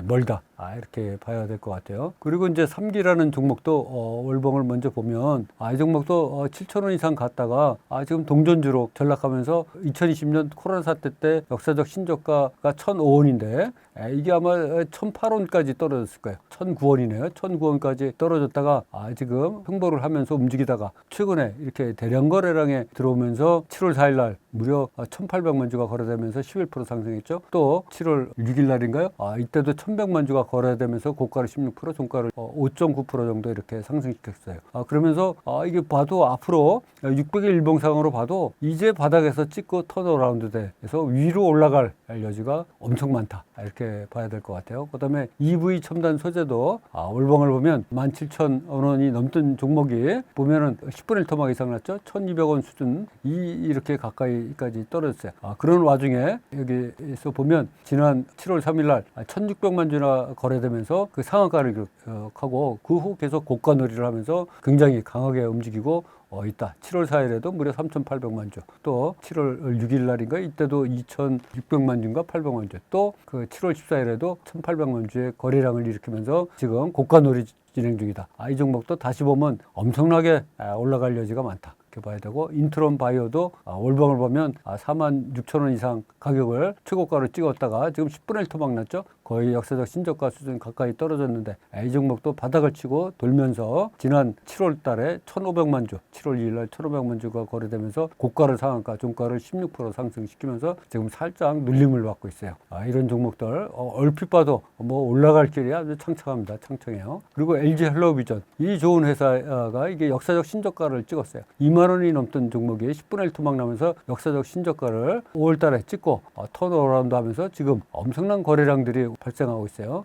멀다. 이렇게 봐야 될 것 같아요. 그리고 이제 3기라는 종목도 월봉을 먼저 보면 이 종목도 7,000원 이상 갔다가 지금 동전주로 전락하면서 2020년 코로나 사태 때 역사적 신저가가 1,005원인데 이게 아마 1,008원까지 떨어졌을 거예요. 1,009원이네요. 1,009원까지 떨어졌다가 지금 횡보를 하면서 움직이다가 최근에 이렇게 대량 거래량에 들어오면서 7월 4일 날 무려 1,800만 주가 거래되면서 11% 상승했죠. 또 7월 6일 날인가요? 이때도 1,100만 주가 거래되면서 고가를 16%, 종가를 5.9% 정도 이렇게 상승시켰어요. 그러면서 이게 봐도 앞으로 600일 일봉상으로 봐도 이제 바닥에서 찍고 턴어라운드 돼서 위로 올라갈 여지가 엄청 많다. 이렇게 봐야 될 것 같아요. 그 다음에 EV 첨단 소재도 월봉을 보면 17,000원이 넘던 종목이 보면은 10분의 1 토막 이상 났죠. 1,200원 수준 이렇게 가까이까지 떨어졌어요. 그런 와중에 여기서 보면 지난 7월 3일 날 1,600만 주나 거래되면서 그 상한가를 기록하고 그 후 계속 고가 놀이를 하면서 굉장히 강하게 움직이고 있다. 7월 4일에도 무려 3,800만 주. 또 7월 6일 날인가 이때도 2,600만 주인가 800만 주. 또 그 7월 14일에도 1,800만 주의 거래량을 일으키면서 지금 고가 놀이 진행 중이다. 이 종목도 다시 보면 엄청나게 올라갈 여지가 많다. 이렇게 봐야 되고 인트론 바이오도 월봉을 보면 46,000원 이상 가격을 최고가로 찍었다가 지금 10분의 1 토막 났죠. 거의 역사적 신저가 수준 가까이 떨어졌는데 이 종목도 바닥을 치고 돌면서 지난 7월 달에 1,500만 주, 7월 2일 날 1,500만 주가 거래되면서 고가를 상한가, 종가를 16% 상승시키면서 지금 살짝 눌림을 받고 있어요. 이런 종목들 얼핏 봐도 뭐 올라갈 길이 아주 창창합니다. 창창해요. 그리고 LG 헬로비전 이 좋은 회사가 이게 역사적 신저가를 찍었어요. 2만 원이 넘던 종목이 10분의 1 토막 나면서 역사적 신저가를 5월 달에 찍고 턴어라운드 하면서 지금 엄청난 거래량들이 발생하고 있어요.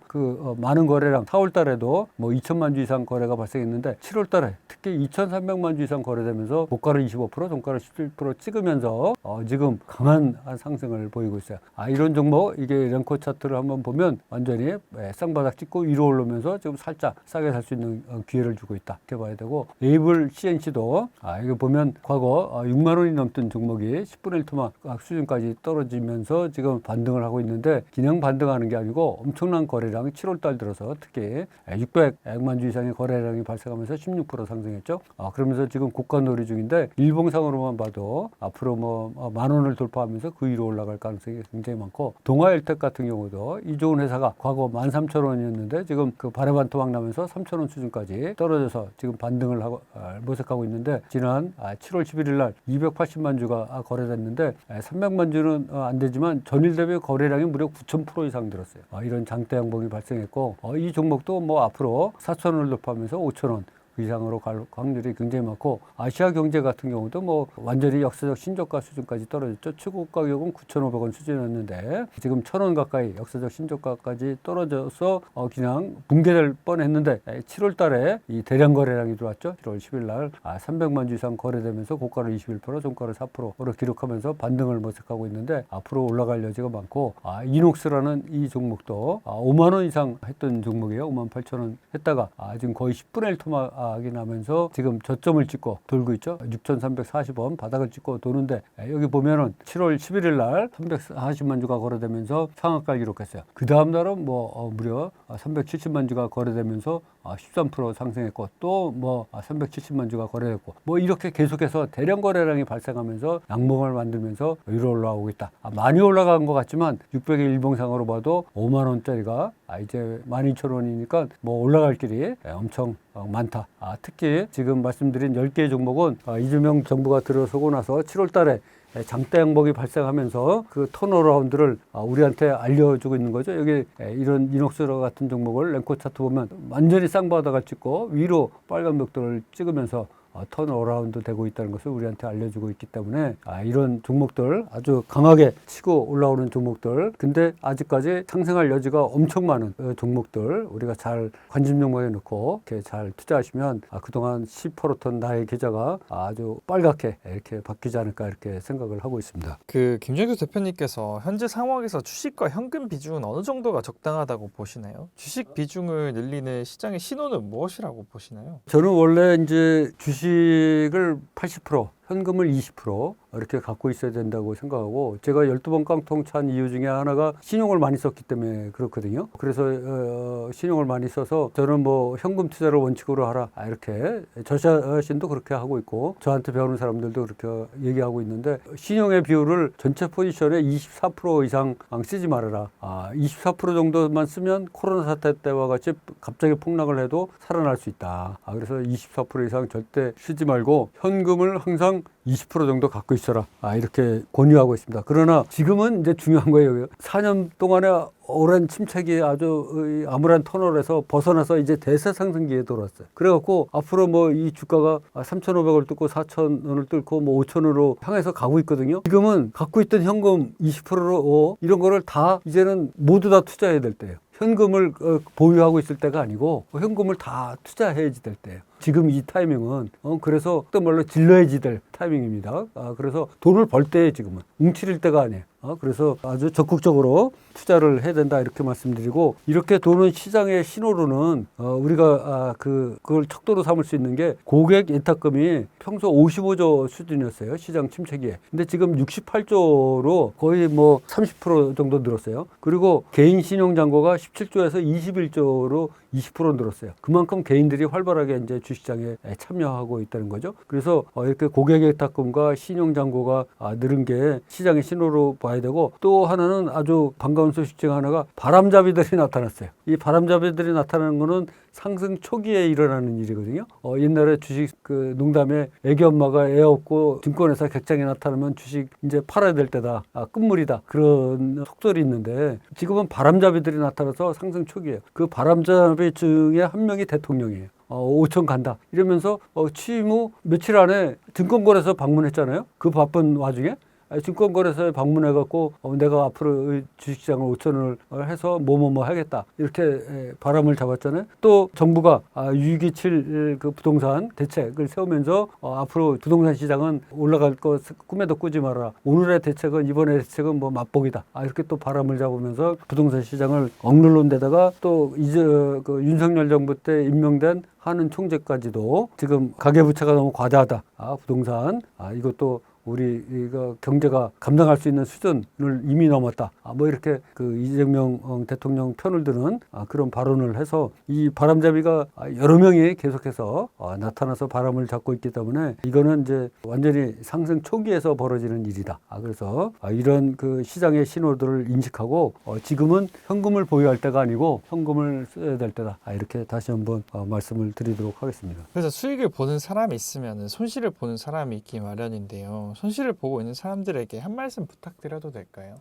많은 거래량 4월 달에도 뭐 2천만 주 이상 거래가 발생했는데 7월 달에 특히 2,300만 주 이상 거래되면서 고가를 25%, 종가를 17% 찍으면서 지금 강한 상승을 보이고 있어요. 이런 종목 이게 랭커 차트를 한번 보면 완전히 쌍바닥 찍고 위로 올라오면서 지금 살짝 싸게 살 수 있는 기회를 주고 있다. 이렇게 봐야 되고 레이블 CNC도 이거 보면 과거 6만 원이 넘던 종목이 10분의 1 토막 수준까지 떨어지면서 지금 반등을 하고 있는데 그냥 반등하는 게 아니고 엄청난 거래량이 7월 달 들어서 특히 600만 주 이상의 거래량이 발생하면서 16% 상승했죠. 그러면서 지금 고가 놀이 중인데 일봉상으로만 봐도 앞으로 뭐 10,000원을 돌파하면서 그 위로 올라갈 가능성이 굉장히 많고 동아일텍 같은 경우도 이 좋은 회사가 과거 13,000원이었는데 지금 그 발의 반 토막 나면서 3,000원 수준까지 떨어져서 지금 반등을 하고 모색하고 있는데 지난 7월 11일 날 280만 주가 거래됐는데 300만 주는 안 되지만 전일 대비 거래량이 무려 9,000% 이상 들었어요. 이런 장대 양봉이 발생했고 이 종목도 뭐 앞으로 4,000원을 돌파하면서 5,000원 이상으로 갈 확률이 굉장히 많고 아시아 경제 같은 경우도 뭐 완전히 역사적 신저가 수준까지 떨어졌죠. 최고 가격은 9,500원 수준이었는데 지금 1,000원 가까이 역사적 신저가까지 떨어져서 그냥 붕괴될 뻔했는데 7월 달에 이 대량 거래량이 들어왔죠. 7월 10일 날 300만 주 이상 거래되면서 고가를 21%, 종가를 4%로 기록하면서 반등을 모색하고 있는데 앞으로 올라갈 여지가 많고 이녹스라는 이 종목도 5만 원 이상 했던 종목이에요. 58,000원 했다가 지금 거의 10분의 1 토막 이 나면서 지금 저점을 찍고 돌고 있죠. 6,340원 바닥을 찍고 도는데 여기 보면은 7월 11일 날 340만 주가 거래되면서 상한가를 기록했어요. 그 다음 날은 뭐 무려 370만 주가 거래되면서 13% 상승했고 또 뭐 370만 주가 거래됐고 뭐 이렇게 계속해서 대량 거래량이 발생하면서 양봉을 만들면서 위로 올라오고 있다. 많이 올라간 것 같지만 600일 일봉상으로 봐도 5만 원짜리가 이제 12,000원이니까 뭐 올라갈 길이 엄청 많다. 특히 지금 말씀드린 10개의 종목은 이재명 정부가 들어서고 나서 7월 달에 장대 양봉이 발생하면서 그 턴어라운드를 우리한테 알려주고 있는 거죠. 여기 이런 이녹스 같은 종목을 랭커 차트 보면 완전히 쌍바닥을 찍고 위로 빨간 벽돌을 찍으면서 턴어라운드 되고 있다는 것을 우리한테 알려주고 있기 때문에 이런 종목들 아주 강하게 치고 올라오는 종목들 근데 아직까지 상승할 여지가 엄청 많은 종목들 우리가 잘 관심 종목에 넣고 이렇게 잘 투자하시면 그동안 시퍼렇던 나의 계좌가 아주 빨갛게 이렇게 바뀌지 않을까 이렇게 생각을 하고 있습니다. 그 김정수 대표님께서 현재 상황에서 주식과 현금 비중은 어느 정도가 적당하다고 보시나요? 주식 비중을 늘리는 시장의 신호는 무엇이라고 보시나요? 저는 원래 이제 주식을 80% 현금을 20% 이렇게 갖고 있어야 된다고 생각하고 제가 12번 깡통 찬 이유 중에 하나가 신용을 많이 썼기 때문에 그렇거든요. 그래서 신용을 많이 써서 저는 뭐 현금 투자를 원칙으로 하라 이렇게 저 자신도 그렇게 하고 있고 저한테 배우는 사람들도 그렇게 얘기하고 있는데 신용의 비율을 전체 포지션의 24% 이상 쓰지 말아라. 24% 정도만 쓰면 코로나 사태 때와 같이 갑자기 폭락을 해도 살아날 수 있다. 그래서 24% 이상 절대 쓰지 말고 현금을 항상 20% 정도 갖고 있어라. 이렇게 권유하고 있습니다. 그러나 지금은 이제 중요한 거예요. 4년 동안에 오랜 침체기 아주 암울한 터널에서 벗어나서 이제 대세 상승기에 돌아왔어요. 그래갖고 앞으로 뭐 이 주가가 3,500을 뚫고 4,000원을 뚫고 뭐 5,000원으로 향해서 가고 있거든요. 지금은 갖고 있던 현금 20%로 이런 거를 다 이제는 모두 다 투자해야 될 때예요. 현금을 보유하고 있을 때가 아니고 현금을 다 투자해야지 될 때예요. 지금 이 타이밍은 그래서 또 말로 질러야지 될 타이밍입니다. 그래서 돈을 벌 때에 지금은 뭉칠 때가 아니에요. 그래서 아주 적극적으로 투자를 해야 된다 이렇게 말씀드리고 이렇게 도는 시장의 신호로는 우리가 그걸 척도로 삼을 수 있는 게 고객 예탁금이 평소 55조 수준이었어요. 시장 침체기에. 근데 지금 68조로 거의 뭐 30% 정도 늘었어요. 그리고 개인 신용 잔고가 17조에서 21조로 20% 늘었어요. 그만큼 개인들이 활발하게 이제 주시장에 참여하고 있다는 거죠. 그래서 이렇게 고객 예탁금과 신용 잔고가 늘은 게 시장의 신호로 봐야 되고 또 하나는 아주 반가운 소식 중 하나가 바람잡이들이 나타났어요. 이 바람잡이들이 나타나는 거는 상승 초기에 일어나는 일이거든요. 옛날에 주식 농담에 애기 엄마가 애 없고 증권회사 객장에 나타나면 주식 이제 팔아야 될 때다. 끝물이다. 그런 속설이 있는데 지금은 바람잡이들이 나타나서 상승 초기예요. 그 바람잡이 중에 한 명이 대통령이에요. 5천 간다. 이러면서 취임 후 며칠 안에 증권거래소 방문했잖아요. 그 바쁜 와중에. 증권거래소에 방문해갖고 내가 앞으로 주식시장을 5천원을 해서 뭐뭐뭐 하겠다 이렇게 바람을 잡았잖아요. 또 정부가 627 그 부동산 대책을 세우면서 앞으로 부동산 시장은 올라갈 거 꿈에도 꾸지 마라. 오늘의 대책은 이번의 대책은 뭐 맛보기다. 이렇게 또 바람을 잡으면서 부동산 시장을 억눌른 데다가 또 이제 그 윤석열 정부 때 임명된 하는 총재까지도 지금 가계부채가 너무 과다하다. 부동산 이것도 우리가 경제가 감당할 수 있는 수준을 이미 넘었다. 뭐 이렇게 그 이재명 대통령 편을 드는 그런 발언을 해서 이 바람잡이가 여러 명이 계속해서 나타나서 바람을 잡고 있기 때문에 이거는 이제 완전히 상승 초기에서 벌어지는 일이다. 그래서 이런 그 시장의 신호들을 인식하고 지금은 현금을 보유할 때가 아니고 현금을 써야 될 때다. 이렇게 다시 한번 말씀을 드리도록 하겠습니다. 그래서 수익을 보는 사람이 있으면 손실을 보는 사람이 있기 마련인데요. 손실을 보고 있는 사람들에게 한 말씀 부탁드려도 될까요?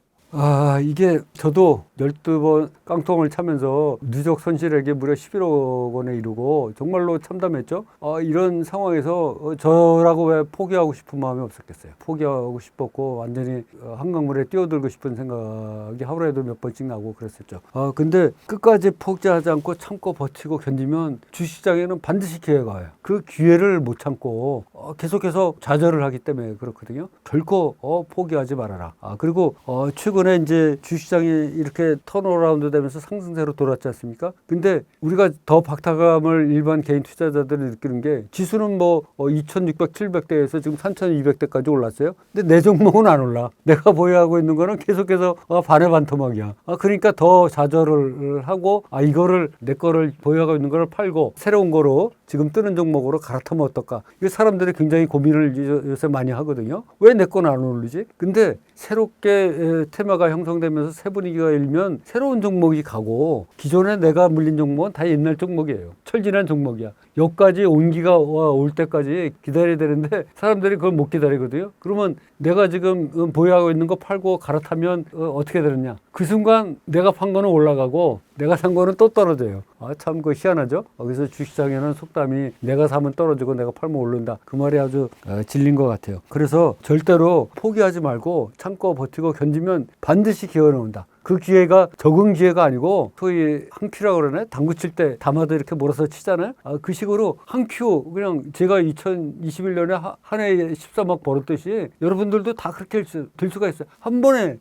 이게 저도 12번 깡통을 차면서 누적 손실액이 무려 11억 원에 이르고 정말로 참담했죠. 이런 상황에서 저라고 왜 포기하고 싶은 마음이 없었겠어요. 포기하고 싶었고 완전히 한강물에 뛰어들고 싶은 생각이 하루에도 몇 번씩 나고 그랬었죠. 근데 끝까지 포기하지 않고 참고 버티고 견디면 주시장에는 반드시 기회가 와요. 그 기회를 못 참고 계속해서 좌절을 하기 때문에 그렇거든요. 결코 포기하지 말아라. 그리고 최근에 이제 주시장이 이렇게 턴어라운드 되면서 상승세로 돌았지 않습니까? 근데 우리가 더 박탈감을 일반 개인 투자자들이 느끼는 게 지수는 뭐 2,600, 700대에서 지금 3,200대까지 올랐어요. 근데 내 종목은 안 올라. 내가 보유하고 있는 거는 계속해서 반의 반토막이야. 그러니까 더 좌절을 하고 이거를 내 거를 보유하고 있는 거를 팔고 새로운 거로 지금 뜨는 종목으로 갈아타면 어떨까? 이게 사람들이 굉장히 고민을 요새 많이 하거든요. 왜 내 건 안 오르지? 근데 새롭게 테마가 형성되면서 새 분위기가 일면 새로운 종목이 가고 기존에 내가 물린 종목은 다 옛날 종목이에요. 철진한 종목이야. 여기까지 온기가 올 때까지 기다려야 되는데 사람들이 그걸 못 기다리거든요. 그러면 내가 지금 보유하고 있는 거 팔고 갈아타면 어떻게 되느냐. 그 순간 내가 판 거는 올라가고 내가 산 거는 또 떨어져요. 참 그 희한하죠. 그래서 주식장에는 속담이 내가 사면 떨어지고 내가 팔면 오른다. 그 말이 아주 진린 것 같아요. 그래서 절대로 포기하지 말고 참고 버티고 견디면 반드시 기회가 온다. 그 기회가 적은 기회가 아니고 소위 한 큐라고 그러네. 당구 칠 때 담아도 이렇게 몰아서 치잖아요. 그 식으로 한 큐 그냥 제가 2021년에 한 해에 13억 벌었듯이 여러분들도 다 그렇게 될 수가 있어요. 한 번에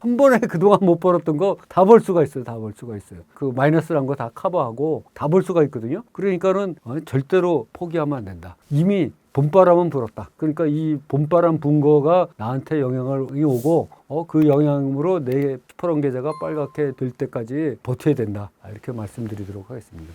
그동안 못 벌었던 거 다 벌 수가 있어요. 다 벌 수가 있어요. 그 마이너스 난 거 다 커버하고 다 벌 수가 있거든요. 그러니까는 절대로 포기하면 안 된다. 이미 봄바람은 불었다. 그러니까 이 봄바람 분 거가 나한테 영향을 오고 그 영향으로 내 시퍼런 계좌가 빨갛게 될 때까지 버텨야 된다. 이렇게 말씀드리도록 하겠습니다.